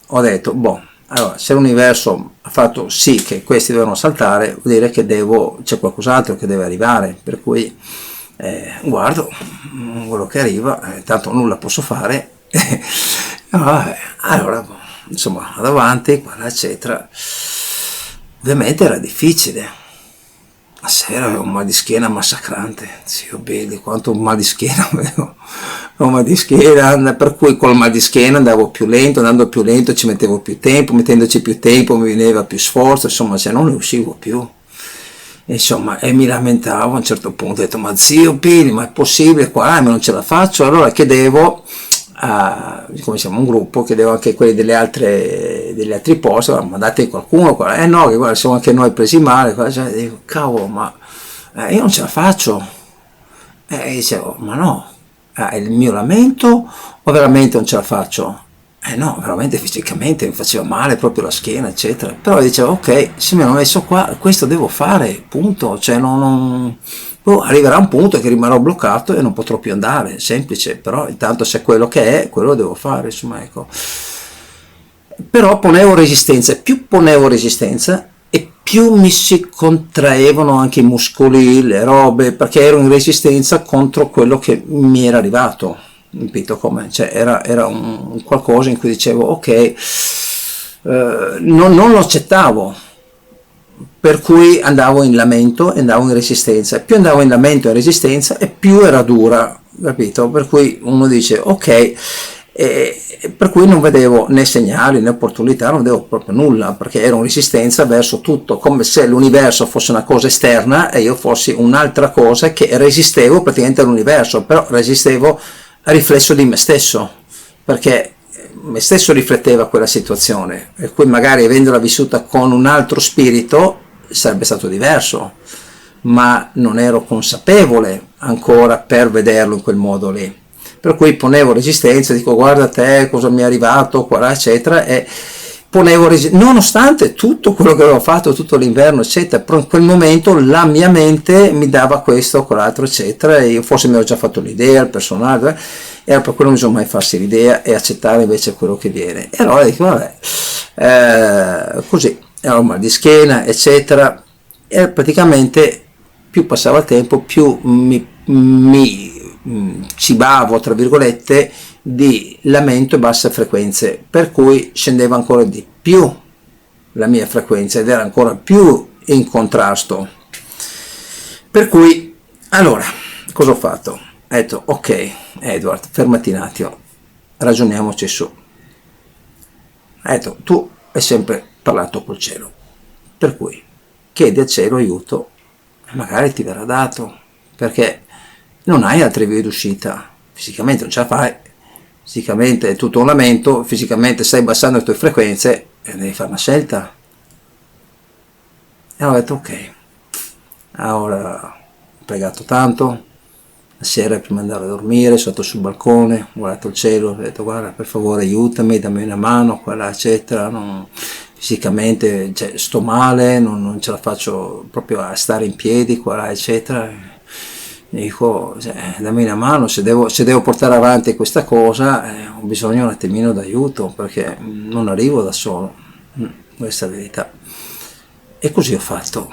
ho detto boh, allora se l'universo ha fatto sì che questi devono saltare, vuol dire che c'è qualcos'altro che deve arrivare, per cui guardo quello che arriva, tanto nulla posso fare, allora insomma vado avanti, eccetera. Ovviamente era difficile, la sera avevo un mal di schiena massacrante, zio Billy, quanto un mal di schiena avevo, un mal di schiena, per cui col mal di schiena andavo più lento, andando più lento ci mettevo più tempo, mettendoci più tempo mi veniva più sforzo, insomma, se non ne uscivo più, insomma, e mi lamentavo. A un certo punto ho detto, ma zio Billy, ma è possibile qua, ma non ce la faccio, allora chiedevo come siamo un gruppo, chiedevo anche quelli degli altri posti, mandate qualcuno qua, no, che guarda, siamo anche noi presi male, cioè, dico, cavolo, ma io non ce la faccio, e dicevo, ma no, è il mio lamento o veramente non ce la faccio? No, veramente fisicamente mi faceva male proprio la schiena eccetera, però dicevo ok, se mi hanno messo qua questo devo fare, punto, cioè arriverà un punto che rimarrò bloccato e non potrò più andare, semplice, però intanto se quello che è, quello lo devo fare, insomma, ecco. Però ponevo resistenza, più ponevo resistenza e più mi si contraevano anche i muscoli, le robe, perché ero in resistenza contro quello che mi era arrivato, ripeto come, cioè era un qualcosa in cui dicevo ok, non lo accettavo, per cui andavo in lamento e andavo in resistenza, e più andavo in lamento e resistenza e più era dura, capito? Per cui uno dice ok, per cui non vedevo né segnali né opportunità, non vedevo proprio nulla, perché ero in resistenza verso tutto, come se l'universo fosse una cosa esterna e io fossi un'altra cosa che resistevo praticamente all'universo, però resistevo a riflesso di me stesso, perché me stesso rifletteva quella situazione, e poi magari avendola vissuta con un altro spirito sarebbe stato diverso, ma non ero consapevole ancora per vederlo in quel modo lì. Per cui ponevo resistenza, dico guarda te cosa mi è arrivato, qua là, eccetera, e ponevo resistenza, nonostante tutto quello che avevo fatto, tutto l'inverno, eccetera, però in quel momento la mia mente mi dava questo, quell'altro, eccetera, e io forse mi ero già fatto l'idea, il personaggio, e per quello non bisogna mai farsi l'idea e accettare invece quello che viene. E allora dico vabbè, così, ero mal di schiena, eccetera, e praticamente più passava il tempo, più mi cibavo, tra virgolette, di lamento e basse frequenze, per cui scendeva ancora di più la mia frequenza ed era ancora più in contrasto. Per cui, allora, cosa ho fatto? Ho detto, ok, Edward, fermati un attimo, ragioniamoci su. Ho detto, tu hai sempre parlato col cielo, per cui chiedi al cielo aiuto e magari ti verrà dato, perché non hai altre vie d'uscita, fisicamente non ce la fai, fisicamente è tutto un lamento, fisicamente stai abbassando le tue frequenze e devi fare una scelta. E ho detto ok, allora ho pregato tanto, la sera prima di andare a dormire, sotto sul balcone, ho guardato il cielo, ho detto guarda per favore aiutami, dammi una mano, qua là, eccetera, fisicamente cioè, sto male, non ce la faccio proprio a stare in piedi, qua là, eccetera. Dico, dammi una mano, se devo portare avanti questa cosa ho bisogno un attimino d'aiuto perché non arrivo da solo, questa è la verità. E così ho fatto.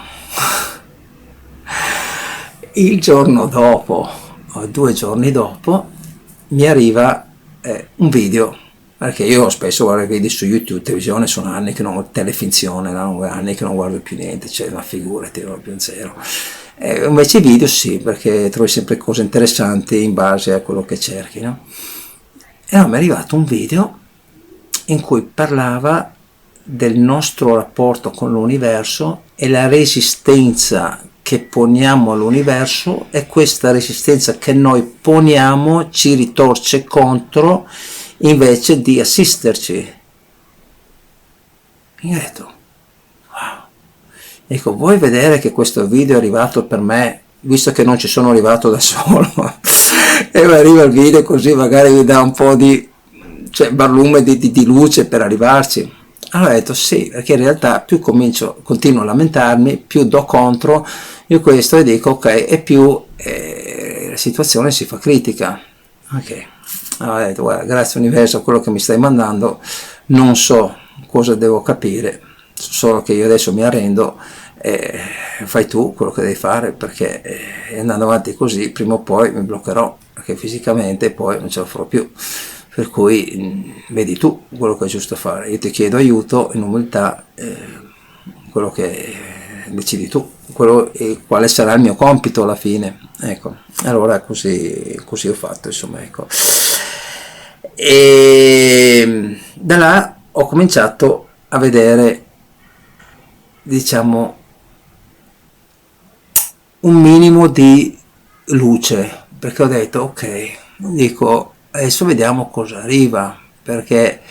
Il giorno dopo, o 2 giorni dopo, mi arriva un video, perché io spesso guardo i video su YouTube, televisione, sono anni che non, telefinzione, no? Anni che non guardo più niente, cioè una figurati, proprio un zero. Invece i video sì, perché trovi sempre cose interessanti in base a quello che cerchi, no? E allora mi è arrivato un video in cui parlava del nostro rapporto con l'universo e la resistenza che poniamo all'universo, e questa resistenza che noi poniamo ci ritorce contro invece di assisterci. E ho detto ecco, vuoi vedere che questo video è arrivato per me, visto che non ci sono arrivato da solo, e mi arriva il video così magari mi dà un po' di barlume di luce per arrivarci. Allora ho detto sì, perché in realtà più continuo a lamentarmi, più do contro io questo e dico ok, e più la situazione si fa critica. Ok, allora ho detto guarda, grazie universo a quello che mi stai mandando, non so cosa devo capire, solo che io adesso mi arrendo, fai tu quello che devi fare, perché andando avanti così prima o poi mi bloccherò, perché fisicamente poi non ce la farò più, per cui vedi tu quello che è giusto fare, io ti chiedo aiuto in umiltà, quello che decidi tu, quale sarà il mio compito alla fine, ecco. Allora così ho fatto, insomma, ecco. E da là ho cominciato a vedere, diciamo, un minimo di luce, perché ho detto ok, dico adesso vediamo cosa arriva, perché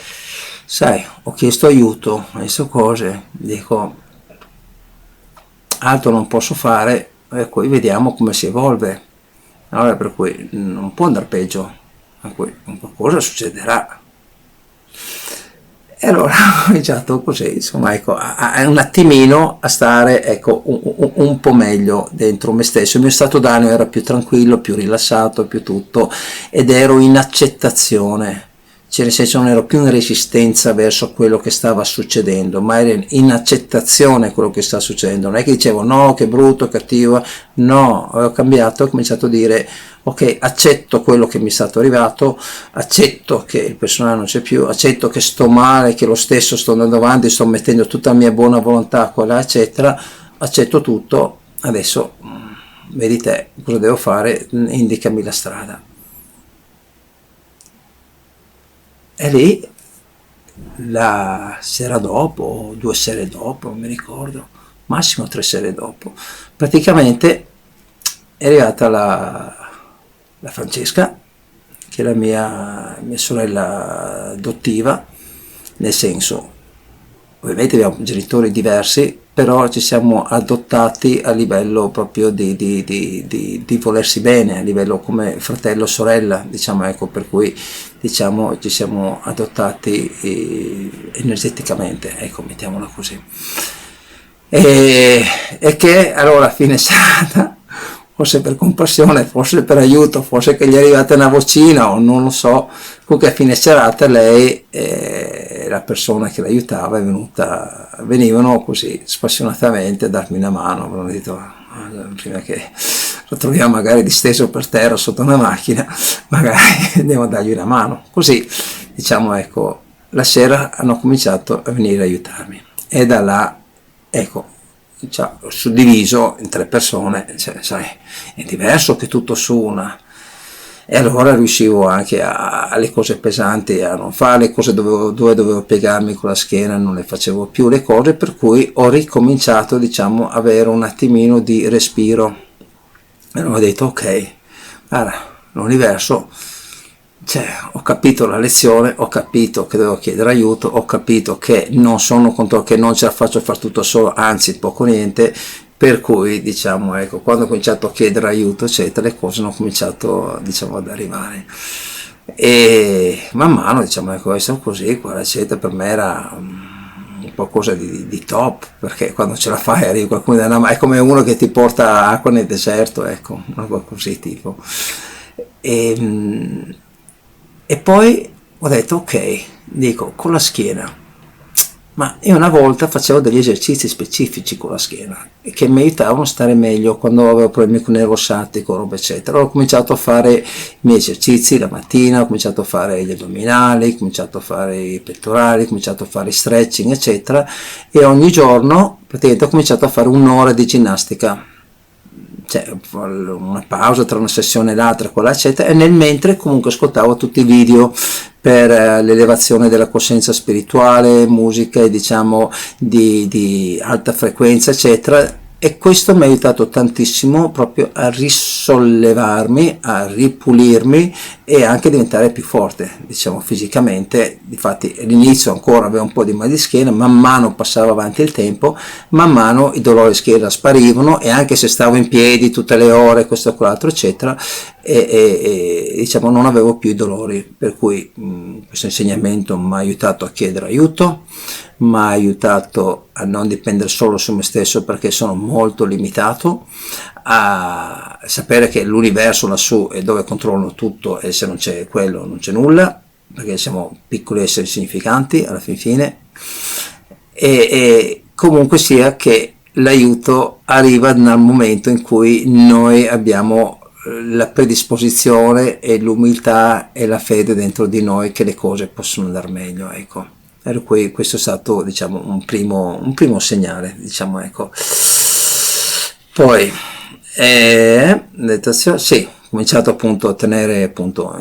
sai, ho chiesto aiuto, adesso cose, dico altro non posso fare, e poi vediamo come si evolve. Allora, per cui non può andare peggio, per cui qualcosa succederà. E allora ho cominciato così, insomma, ecco, un attimino a stare, ecco, un po' meglio dentro me stesso. Il mio stato d'animo era più tranquillo, più rilassato, più tutto, ed ero in accettazione, cioè nel senso non ero più in resistenza verso quello che stava succedendo, ma ero in accettazione di quello che sta succedendo. Non è che dicevo no, che brutto, cattivo, no, ho cambiato, ho cominciato a dire ok, accetto quello che mi è stato arrivato, accetto che il personale non c'è più, accetto che sto male, che lo stesso sto andando avanti, sto mettendo tutta la mia buona volontà qua là, eccetera, accetto tutto, adesso vedi te cosa devo fare, indicami la strada. E lì la sera dopo, 2 sere dopo, non mi ricordo, massimo 3 sere dopo, praticamente è arrivata la Francesca, che è la mia sorella adottiva, nel senso, ovviamente abbiamo genitori diversi, però ci siamo adottati a livello proprio di volersi bene, a livello come fratello sorella, diciamo, ecco, per cui diciamo ci siamo adottati energeticamente, ecco, mettiamola così. E che allora a fine serata, forse per compassione, forse per aiuto, forse che gli è arrivata una vocina o non lo so, comunque a fine serata lei e la persona che l'aiutava venivano così spassionatamente a darmi una mano, avevano detto prima che lo troviamo magari disteso per terra sotto una macchina, magari andiamo a dargli una mano, così diciamo, ecco, la sera hanno cominciato a venire a aiutarmi e da là, ecco, cioè, suddiviso in 3 persone, cioè, sai, è diverso che tutto su una, e allora riuscivo anche alle cose pesanti a non fare, le cose dove dovevo piegarmi con la schiena non le facevo più, le cose, per cui ho ricominciato, diciamo, a avere un attimino di respiro e ho detto ok, guarda, l'universo, cioè, ho capito la lezione, ho capito che devo chiedere aiuto, ho capito che non sono contro, che non ce la faccio a fare tutto solo, anzi poco niente, per cui diciamo, ecco, quando ho cominciato a chiedere aiuto eccetera, le cose hanno cominciato, diciamo, ad arrivare e man mano, diciamo, ecco, essere così qua eccetera, per me era un qualcosa di top, perché quando ce la fai arriva qualcuno da una mano, è come uno che ti porta acqua nel deserto, ecco, una cosa così tipo. E poi ho detto ok, dico con la schiena, ma io una volta facevo degli esercizi specifici con la schiena che mi aiutavano a stare meglio quando avevo problemi con il nervo sciatico, roba eccetera. Ho cominciato a fare i miei esercizi la mattina, ho cominciato a fare gli addominali, ho cominciato a fare i pettorali, ho cominciato a fare stretching eccetera, e ogni giorno praticamente ho cominciato a fare un'ora di ginnastica, cioè una pausa tra una sessione e l'altra, quella eccetera, e nel mentre comunque ascoltavo tutti i video per l'elevazione della coscienza spirituale, musica diciamo di alta frequenza eccetera, e questo mi ha aiutato tantissimo proprio a risollevarmi, a ripulirmi e anche diventare più forte, diciamo, fisicamente. Difatti all'inizio ancora avevo un po' di mal di schiena, man mano passava avanti il tempo, man mano i dolori di schiena sparivano, e anche se stavo in piedi tutte le ore, questo e quell'altro eccetera, e diciamo non avevo più i dolori, per cui questo insegnamento mi ha aiutato a chiedere aiuto, mi ha aiutato a non dipendere solo su me stesso, perché sono molto limitato, a sapere che l'universo lassù è dove controllano tutto, e se non c'è quello non c'è nulla, perché siamo piccoli esseri insignificanti alla fine, e comunque sia che l'aiuto arriva nel momento in cui noi abbiamo la predisposizione e l'umiltà e la fede dentro di noi che le cose possono andare meglio, ecco. Per cui questo è stato, diciamo, un primo segnale, diciamo, ecco. Poi sì, ho cominciato appunto a tenere appunto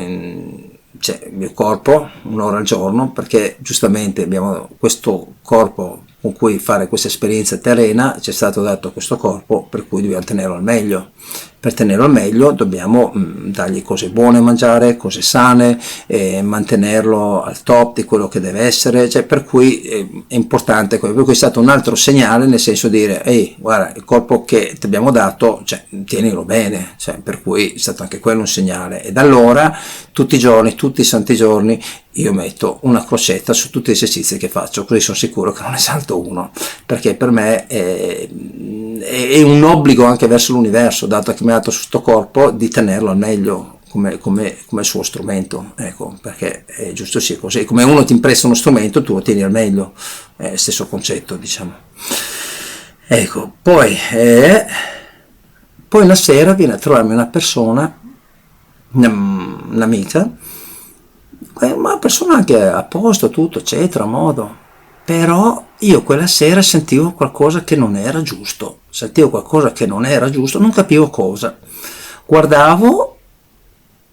cioè, il mio corpo un'ora al giorno, perché giustamente abbiamo questo corpo con cui fare questa esperienza terrena, ci è stato dato questo corpo, per cui dobbiamo tenerlo al meglio. Per tenerlo al meglio dobbiamo dargli cose buone a mangiare, cose sane, mantenerlo al top di quello che deve essere, cioè, per cui è importante, per cui è stato un altro segnale, nel senso di dire ehi, guarda, il corpo che ti abbiamo dato, cioè, tienilo bene, cioè, per cui è stato anche quello un segnale. E da allora tutti i giorni, tutti i santi giorni, io metto una crocetta su tutti gli esercizi che faccio, così sono sicuro che non ne salto uno, perché per me è un obbligo anche verso l'universo, dato che mi ha dato questo corpo, di tenerlo al meglio come suo strumento, ecco, perché è giusto sia così, come uno ti impresta uno strumento tu lo tieni al meglio, stesso concetto, diciamo. Ecco, poi una sera viene a trovarmi una persona, un'amica, una persona anche a posto, tutto, eccetera, a modo, però io quella sera sentivo qualcosa che non era giusto, non capivo cosa. Guardavo,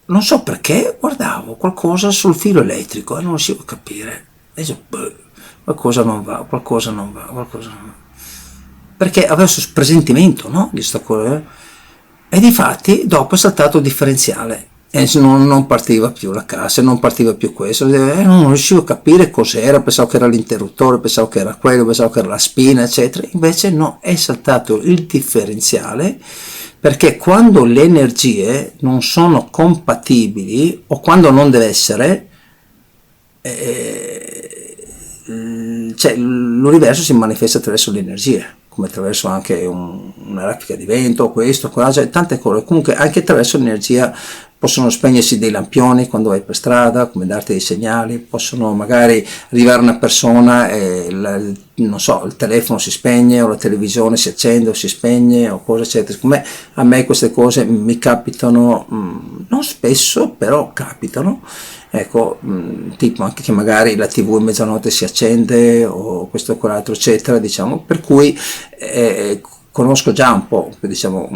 non so perché, guardavo qualcosa sul filo elettrico e non riuscivo a capire. E dicevo, qualcosa non va. Perché avevo questo presentimento, no? Di sta cosa. E difatti dopo è saltato il differenziale e non partiva più la cassa, non partiva più questo, non riuscivo a capire cos'era, pensavo che era l'interruttore, pensavo che era quello, pensavo che era la spina, eccetera. Invece no, è saltato il differenziale, perché quando le energie non sono compatibili o quando non deve essere, cioè l'universo si manifesta attraverso le energie, come attraverso anche una raffica di vento, questo, cioè tante cose. Comunque anche attraverso l'energia possono spegnersi dei lampioni quando vai per strada, come darti dei segnali, possono magari arrivare una persona e non so, il telefono si spegne o la televisione si accende o si spegne o cose eccetera. Come a me queste cose mi capitano, non spesso, però capitano. Ecco, tipo anche che magari la TV in mezzanotte si accende o questo o quell'altro eccetera, diciamo, per cui conosco già un po', diciamo,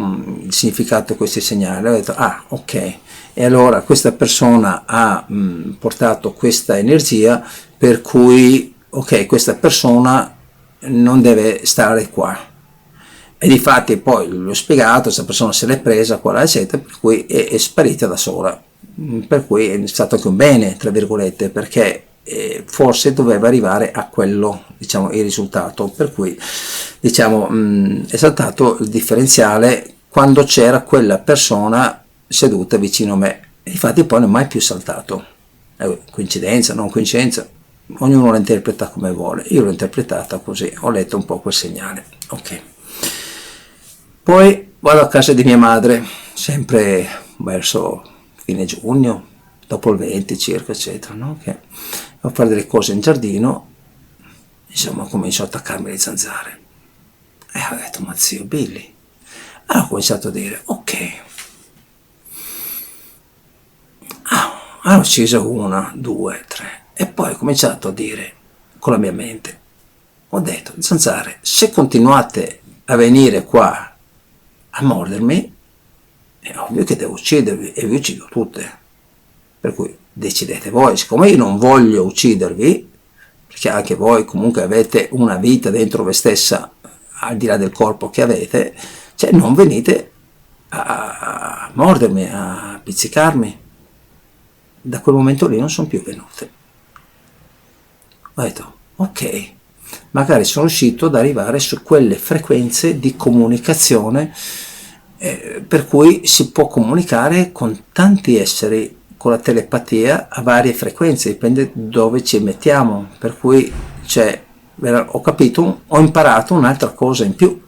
il significato di questi segnali. Ho detto, ok, e allora questa persona ha portato questa energia, per cui ok, questa persona non deve stare qua. E difatti poi l'ho spiegato, questa persona se l'è presa qua eccetera, per cui è sparita da sola, per cui è stato anche un bene tra virgolette, perché forse doveva arrivare a quello, diciamo, il risultato, per cui diciamo è saltato il differenziale quando c'era quella persona seduta vicino a me, e infatti poi non è mai più saltato. Coincidenza, non coincidenza, ognuno la interpreta come vuole, io l'ho interpretata così, ho letto un po' quel segnale. Ok, poi vado a casa di mia madre, sempre verso fine giugno, dopo il 20 circa eccetera, no? Che a fare delle cose in giardino, insomma comincio ad attaccarmi le zanzare e ho detto, ma zio Billy, allora ho cominciato a dire, ok, ho ucciso 1, 2, 3 e poi ho cominciato a dire con la mia mente, ho detto, zanzare, se continuate a venire qua a mordermi è ovvio che devo uccidervi e vi uccido tutte, per cui decidete voi. Siccome io non voglio uccidervi, perché anche voi comunque avete una vita dentro voi stessa al di là del corpo che avete, cioè non venite a mordermi, a pizzicarmi. Da quel momento lì non sono più venute. Ho detto, ok, magari sono riuscito ad arrivare su quelle frequenze di comunicazione per cui si può comunicare con tanti esseri con la telepatia a varie frequenze, dipende dove ci mettiamo, per cui cioè, ho capito, ho imparato un'altra cosa in più,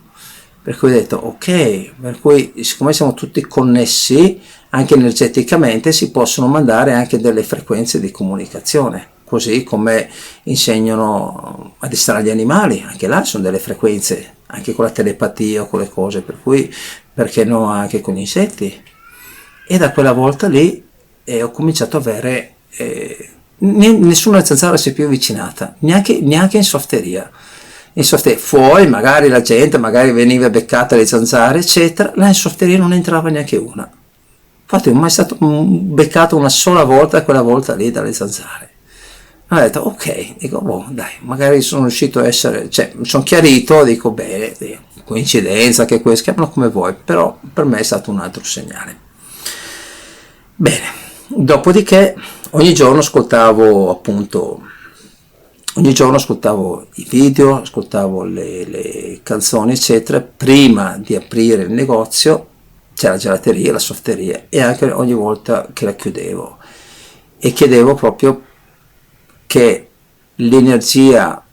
per cui ho detto ok, per cui siccome siamo tutti connessi anche energeticamente si possono mandare anche delle frequenze di comunicazione, così come insegnano a addestrare gli animali, anche là sono delle frequenze, anche con la telepatia o con le cose, per cui perché no anche con gli insetti. E da quella volta lì ho cominciato a avere nessuna zanzara si è più avvicinata, neanche in softeria. In softeria fuori magari la gente magari veniva beccata le zanzare eccetera, là in softeria non entrava neanche una, infatti non è mai stato beccato una sola volta, quella volta lì dalle zanzare. Ho detto ok, dico boh dai, magari sono riuscito a essere, cioè mi sono chiarito, dico bene, coincidenza che questo, chiamalo come vuoi, però per me è stato un altro segnale. Bene, dopodiché ogni giorno ascoltavo i video, ascoltavo le canzoni eccetera, prima di aprire il negozio c'era la gelateria, la softeria, e anche ogni volta che la chiudevo, e chiedevo proprio che l'energia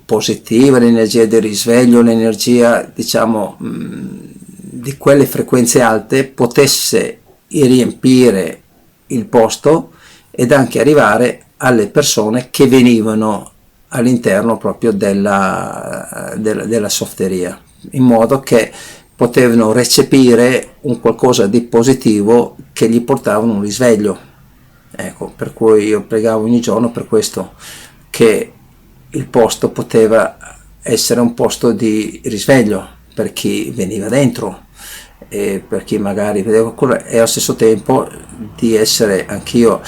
positiva, l'energia del risveglio, l'energia diciamo di quelle frequenze alte potesse riempire il posto ed anche arrivare alle persone che venivano all'interno proprio della softeria, in modo che potevano recepire un qualcosa di positivo che gli portava un risveglio. Ecco, per cui io pregavo ogni giorno per questo, che il posto poteva essere un posto di risveglio per chi veniva dentro e per chi magari vedeva quello, e allo stesso tempo di essere anch'io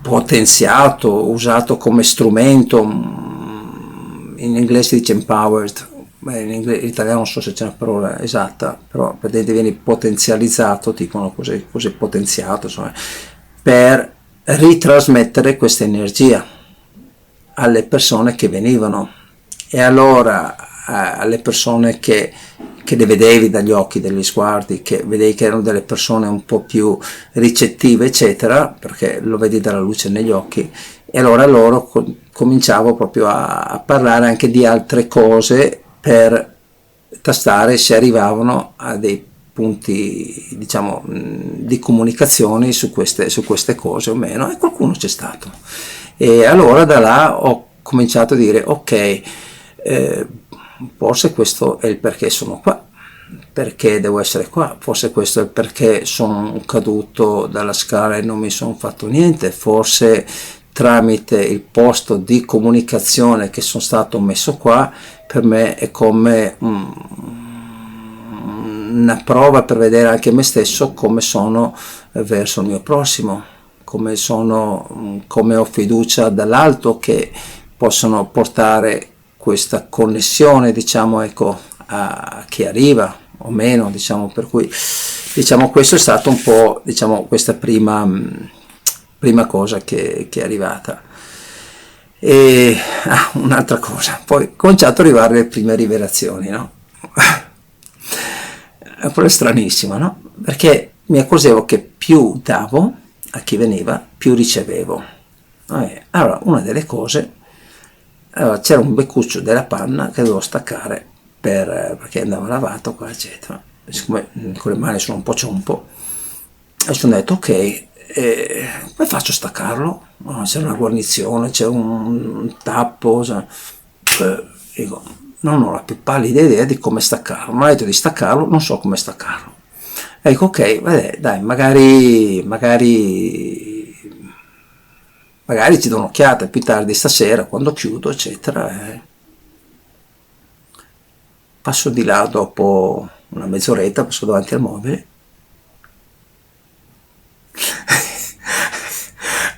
potenziato, usato come strumento. In inglese si dice empowered, in italiano non so se c'è una parola esatta, però praticamente vieni potenzializzato, dicono così potenziato, insomma, per ritrasmettere questa energia alle persone che venivano. E allora alle persone che le vedevi dagli occhi, degli sguardi, che vedevi che erano delle persone un po' più ricettive, eccetera, perché lo vedi dalla luce negli occhi, e allora loro cominciavo proprio a parlare anche di altre cose per tastare se arrivavano a dei punti, diciamo, di comunicazione su queste cose o meno, e qualcuno c'è stato. E allora da là ho cominciato a dire ok, forse questo è il perché sono qua, perché devo essere qua, forse questo è il perché sono caduto dalla scala e non mi sono fatto niente, forse tramite il posto di comunicazione che sono stato messo qua, per me è come una prova per vedere anche me stesso come sono verso il mio prossimo, come ho fiducia dall'alto che possono portare questa connessione, diciamo, ecco, a chi arriva o meno, diciamo, per cui diciamo questo è stato un po', diciamo, questa prima cosa che è arrivata. E un'altra cosa, poi ho cominciato ad arrivare le prime rivelazioni, no? Però è stranissimo, no? Perché mi accorgevo che più davo a chi veniva, più ricevevo. Allora, una delle cose, allora, c'era un beccuccio della panna che dovevo staccare perché andava lavato qua, eccetera. Siccome con le mani sono un po' ciompo, e sono detto ok, come faccio a staccarlo? C'è una guarnizione, c'è un tappo, dico, non ho la più pallida idea di come staccarlo, mi ha detto di staccarlo, non so come staccarlo. Ecco, ok, dai, magari ci do un'occhiata più tardi stasera quando chiudo, eccetera. Passo di là dopo una mezz'oretta, passo davanti al mobile.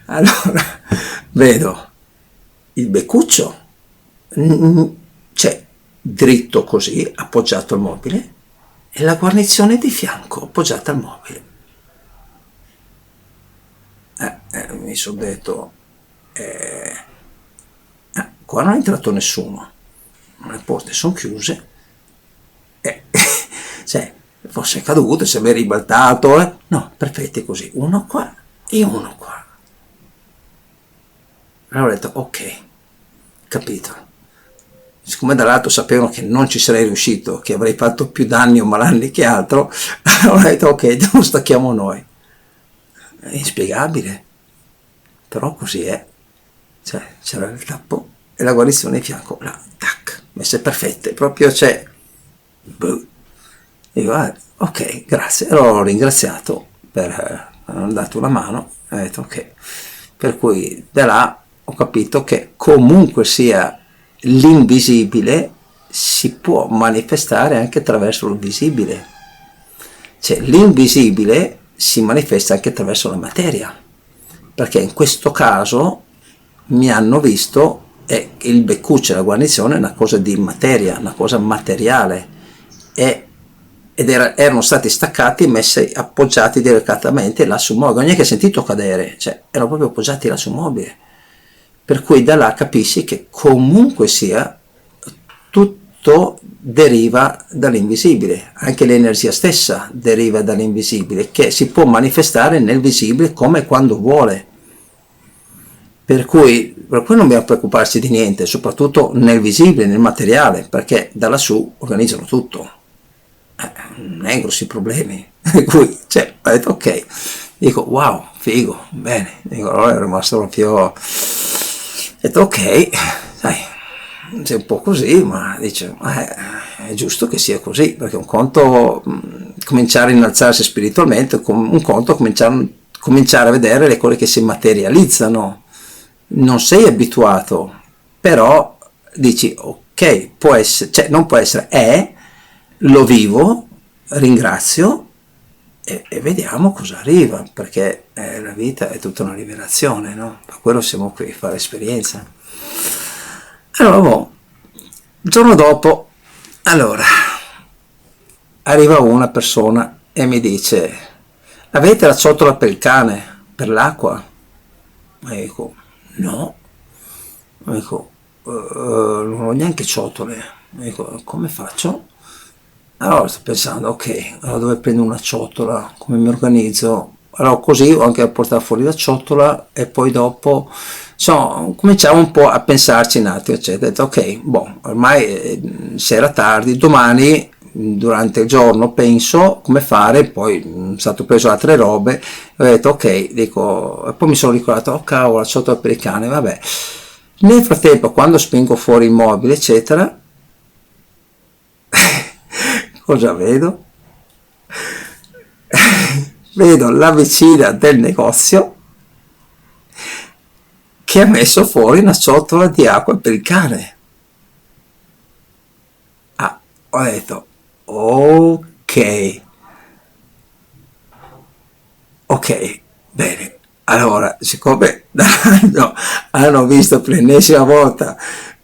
Allora vedo il beccuccio, c'è dritto così, appoggiato al mobile, e la guarnizione di fianco, appoggiata al mobile. Mi sono detto, qua non è entrato nessuno, le porte sono chiuse, cioè, fosse caduto, se mi è ribaltato, no, perfetti così, uno qua e uno qua. Allora ho detto, ok, capito. Siccome dall'altro sapevano che non ci sarei riuscito, che avrei fatto più danni o malanni che altro, allora ho detto, ok, lo stacchiamo noi. È inspiegabile, però così è. Cioè, c'era il tappo e la guarnizione di fianco, là, tac, messe perfette, proprio c'è. Dico, ok, grazie. Allora l'ho ringraziato per aver dato una mano, e ho detto ok. Per cui da là ho capito che comunque sia l'invisibile si può manifestare anche attraverso il visibile. Cioè l'invisibile si manifesta anche attraverso la materia, perché in questo caso mi hanno visto il beccuccio e la guarnizione è una cosa di materia, una cosa materiale, ed erano stati staccati e messi appoggiati delicatamente là sul mobile, non è che sentito cadere, cioè erano proprio appoggiati là sul mobile, per cui da là capisci che comunque sia tutto deriva dall'invisibile, anche l'energia stessa deriva dall'invisibile, che si può manifestare nel visibile come quando vuole. Per cui non dobbiamo preoccuparci di niente, soprattutto nel visibile, nel materiale, perché da lassù organizzano tutto. Non hai grossi problemi. Per cui ho detto ok, Dico, wow, figo, bene. Dico, allora ero rimasto proprio, ho detto, ok, sai, sei un po' così, ma dice, è giusto che sia così, perché un conto cominciare a innalzarsi spiritualmente, un conto cominciare a vedere le cose che si materializzano. Non sei abituato, però dici, ok, può essere, cioè non può essere, lo vivo, ringrazio e vediamo cosa arriva, perché la vita è tutta una rivelazione, no? Per quello siamo qui, a fare esperienza. Allora, il giorno dopo, allora, arriva una persona e mi dice, avete la ciotola per il cane, per l'acqua? E dico, no. Dico, non ho neanche ciotole. Dico, come faccio? Allora sto pensando, ok, allora dove prendo una ciotola, come mi organizzo? Allora così ho anche a portare fuori la ciotola e poi dopo, insomma, cominciamo un po' a pensarci un attimo, eccetera. Ho detto, ok, boh, ormai se era tardi, domani durante il giorno penso come fare, poi sono stato preso altre robe, ho detto ok, dico, e poi mi sono ricordato, oh cavolo, la ciotola per il cane, vabbè. Nel frattempo, quando spingo fuori il mobile, eccetera, cosa vedo? Vedo la vicina del negozio che ha messo fuori una ciotola di acqua per il cane. Ah, ho detto, ok, ok, bene. Allora, siccome hanno visto per l'ennesima volta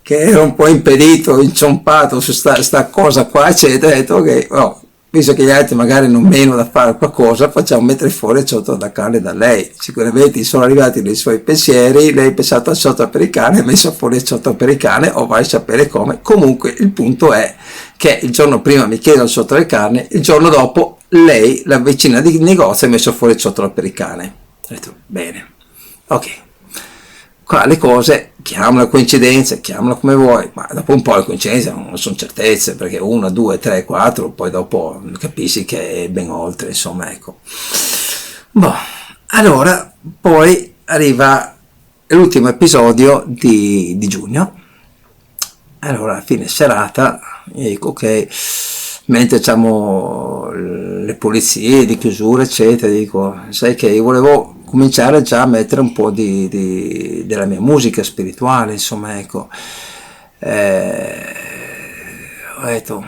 che ero un po' impedito, inciampato su sta cosa qua, eccetera, ho detto, ok, oh, visto che gli altri magari non meno da fare qualcosa, facciamo mettere fuori il ciotola da cane da lei. Sicuramente sono arrivati nei suoi pensieri, lei ha pensato al ciotola per il cane, ha messo fuori il ciotola per il cane, o vai a sapere come. Comunque il punto è che il giorno prima mi chiedono il ciotola del cane, il giorno dopo lei, la vicina di negozio, ha messo fuori il ciotola per il cane. Ho detto, bene, ok. Qua le cose, chiamala coincidenza, chiamala come vuoi, ma dopo un po' le coincidenze non sono certezze, perché 1, 2, 3, 4, poi dopo capisci che è ben oltre, insomma, ecco. Boh, allora, poi arriva l'ultimo episodio di giugno. Allora, a fine serata, io dico, ok, mentre facciamo le pulizie di chiusura, eccetera, dico, sai che io volevo cominciare già a mettere un po' della mia musica spirituale, insomma, ecco. Ho detto,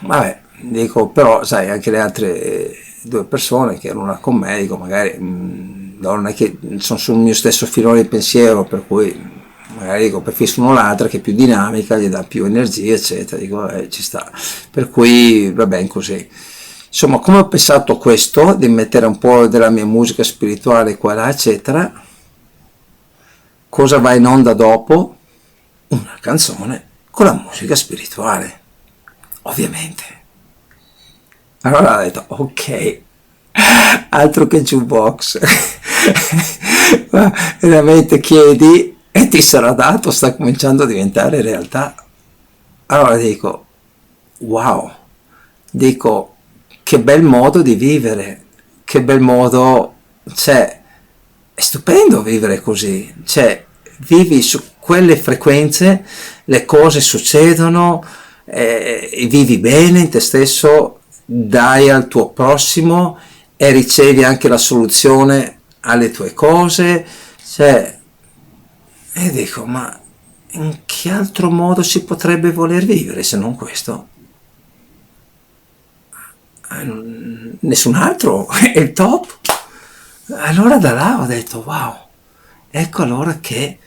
vabbè, dico, però, sai, anche le altre due persone che erano con me, dico, magari non è che sono sul mio stesso filone di pensiero, per cui magari dico preferisco l'altra che è più dinamica, gli dà più energia, eccetera, dico, ci sta, per cui va bene così. Insomma, come ho pensato questo, di mettere un po' della mia musica spirituale qua e là, eccetera, cosa va in onda dopo? Una canzone con la musica spirituale, ovviamente. Allora ho detto, ok, altro che jukebox. Ma veramente chiedi e ti sarà dato, sta cominciando a diventare realtà. Allora dico, wow, dico, che bel modo di vivere, che bel modo, cioè, è stupendo vivere così, cioè, vivi su quelle frequenze, le cose succedono, vivi bene in te stesso, dai al tuo prossimo e ricevi anche la soluzione alle tue cose, cioè, e dico, ma in che altro modo si potrebbe voler vivere se non questo? Nessun altro è il top. Allora da là ho detto, wow, ecco allora che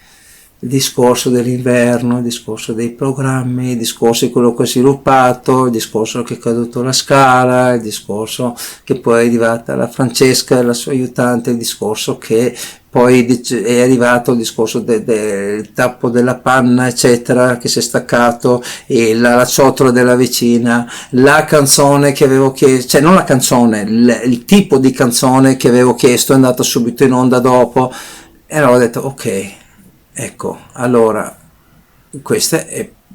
il discorso dell'inverno, il discorso dei programmi, il discorso di quello che ho sviluppato, il discorso che è caduto la scala, il discorso che poi è arrivata la Francesca e la sua aiutante, il discorso che poi è arrivato il discorso del tappo della panna, eccetera, che si è staccato, e la ciotola della vicina, la canzone che avevo chiesto, cioè non la canzone, il tipo di canzone che avevo chiesto è andata subito in onda dopo, e allora ho detto, ok, ecco, allora,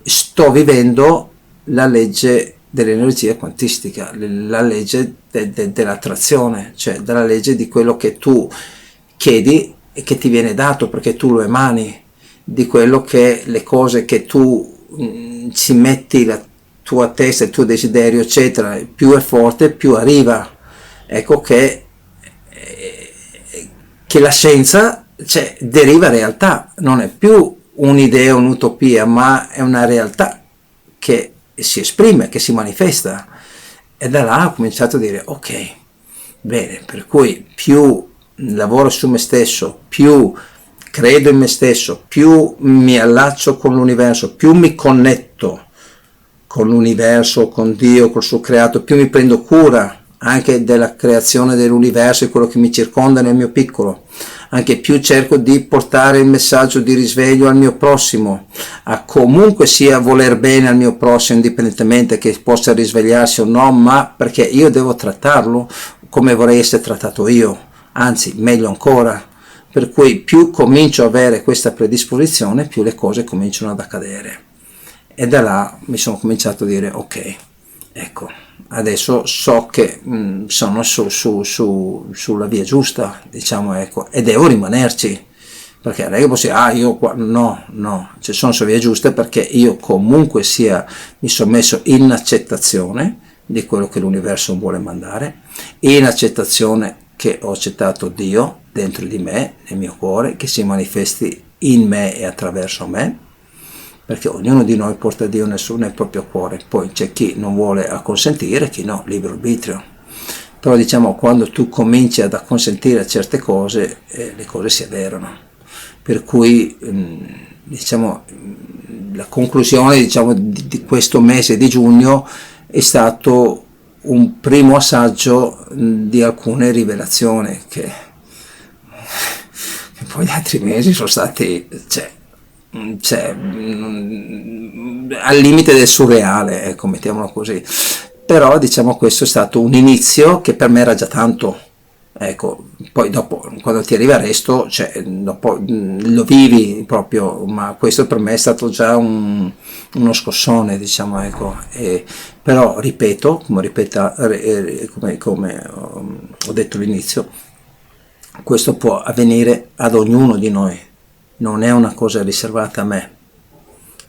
sto vivendo la legge dell'energia quantistica, la legge dell'attrazione, cioè della legge di quello che tu chiedi e che ti viene dato perché tu lo emani, di quello che le cose che tu ci metti la tua testa, il tuo desiderio, eccetera, più è forte, più arriva. Ecco che la scienza, cioè, deriva realtà, non è più un'idea, un'utopia, ma è una realtà che si esprime, che si manifesta. E da là ho cominciato a dire, ok, bene, per cui più lavoro su me stesso, più credo in me stesso, più mi allaccio con l'universo, più mi connetto con l'universo, con Dio, col suo creato, più mi prendo cura anche della creazione dell'universo e quello che mi circonda nel mio piccolo, anche più cerco di portare il messaggio di risveglio al mio prossimo, a comunque sia voler bene al mio prossimo, indipendentemente che possa risvegliarsi o no, ma perché io devo trattarlo come vorrei essere trattato io, anzi meglio ancora. Per cui più comincio a avere questa predisposizione, più le cose cominciano ad accadere. E da là mi sono cominciato a dire, ok, ecco, adesso so che sono sulla via giusta, diciamo, ecco, e devo rimanerci, perché non è che possiamo, io qua, no, cioè sono sulla via giusta perché io comunque sia mi sono messo in accettazione di quello che l'universo vuole mandare, in accettazione che ho accettato Dio dentro di me, nel mio cuore, che si manifesti in me e attraverso me, perché ognuno di noi porta Dio nel proprio cuore, poi c'è chi non vuole acconsentire, chi no, libero arbitrio. Però diciamo quando tu cominci ad acconsentire a certe cose, le cose si avverano. Per cui diciamo la conclusione diciamo di questo mese di giugno è stato un primo assaggio di alcune rivelazioni che poi gli altri mesi sono stati al limite del surreale, ecco, mettiamolo così. Però diciamo questo è stato un inizio che per me era già tanto, ecco, poi dopo quando ti arriva il resto, cioè, dopo lo vivi proprio, ma questo per me è stato già uno scossone, diciamo, ecco. Però ripeto, come ho detto all'inizio, questo può avvenire ad ognuno di noi, non è una cosa riservata a me,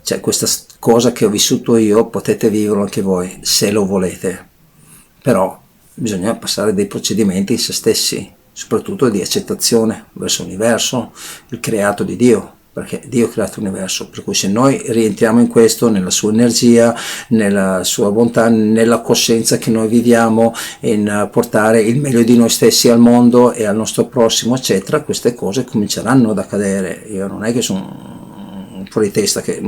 cioè questa cosa che ho vissuto io potete viverlo anche voi se lo volete, però bisogna passare dei procedimenti in se stessi, soprattutto di accettazione verso l'universo, il creato di Dio, perché Dio ha creato l'universo, per cui se noi rientriamo in questo, nella sua energia, nella sua bontà, nella coscienza che noi viviamo, in portare il meglio di noi stessi al mondo e al nostro prossimo, eccetera, queste cose cominceranno ad accadere. Io non è che sono fuori testa, che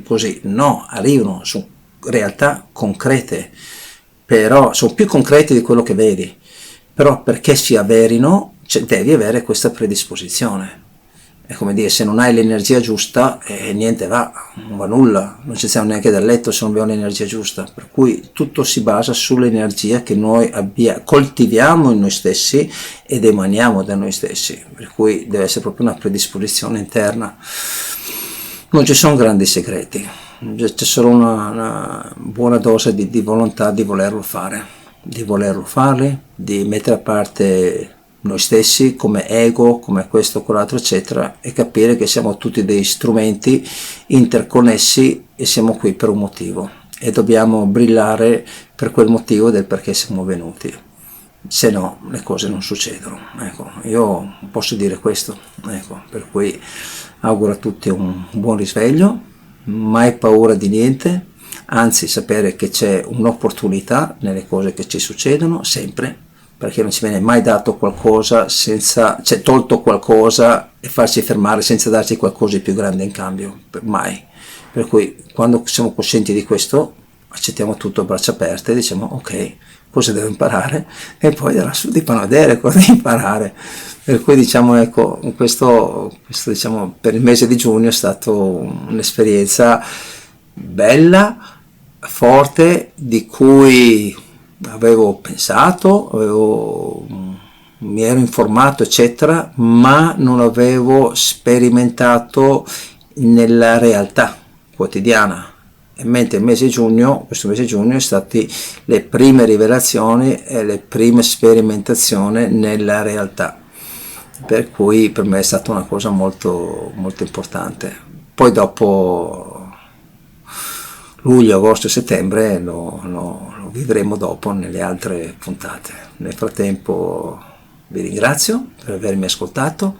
così, no, arrivano, sono realtà concrete, però sono più concreti di quello che vedi, però perché si avverino, devi avere questa predisposizione. È come dire, se non hai l'energia giusta, niente va, non va nulla, non ci siamo neanche dal letto se non abbiamo l'energia giusta, per cui tutto si basa sull'energia che noi coltiviamo in noi stessi ed emaniamo da noi stessi, per cui deve essere proprio una predisposizione interna. Non ci sono grandi segreti, c'è solo una buona dose di volontà di volerlo fare, di mettere a parte noi stessi come ego, come questo, quell'altro, eccetera, e capire che siamo tutti dei strumenti interconnessi e siamo qui per un motivo e dobbiamo brillare per quel motivo del perché siamo venuti, se no le cose non succedono. Ecco, io posso dire questo, ecco, per cui auguro a tutti un buon risveglio, mai paura di niente, anzi sapere che c'è un'opportunità nelle cose che ci succedono sempre, perché non ci viene mai dato qualcosa senza, cioè tolto qualcosa e farci fermare senza darci qualcosa di più grande in cambio, mai. Per cui quando siamo coscienti di questo accettiamo tutto a braccia aperte e diciamo ok, cosa devo imparare, e poi da lassù ti fanno vedere cosa imparare. Per cui diciamo ecco, questo diciamo per il mese di giugno è stato un'esperienza bella, forte, di cui avevo pensato, mi ero informato eccetera, ma non avevo sperimentato nella realtà quotidiana, E mentre il mese giugno, questo mese giugno, è stati le prime rivelazioni e le prime sperimentazioni nella realtà, per cui per me è stata una cosa molto, molto importante. Poi dopo luglio, agosto e settembre lo vivremo dopo nelle altre puntate. Nel frattempo vi ringrazio per avermi ascoltato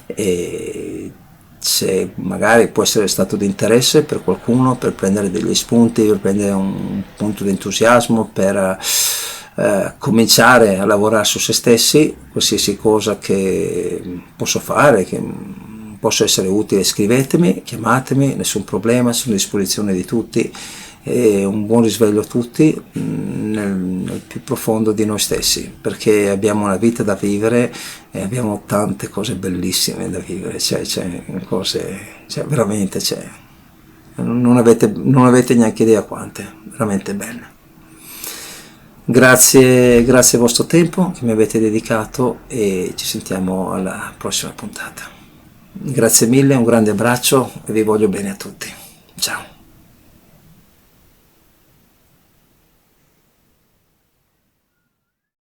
e se magari può essere stato di interesse per qualcuno, per prendere degli spunti, per prendere un punto di entusiasmo, per cominciare a lavorare su se stessi, qualsiasi cosa che posso fare, che posso essere utile, scrivetemi, chiamatemi, nessun problema, sono a disposizione di tutti e un buon risveglio a tutti nel più profondo di noi stessi, perché abbiamo una vita da vivere e abbiamo tante cose bellissime da vivere, c'è cose, veramente non avete neanche idea quante, veramente belle. Grazie al vostro tempo che mi avete dedicato e ci sentiamo alla prossima puntata. Grazie mille, un grande abbraccio e vi voglio bene a tutti. Ciao.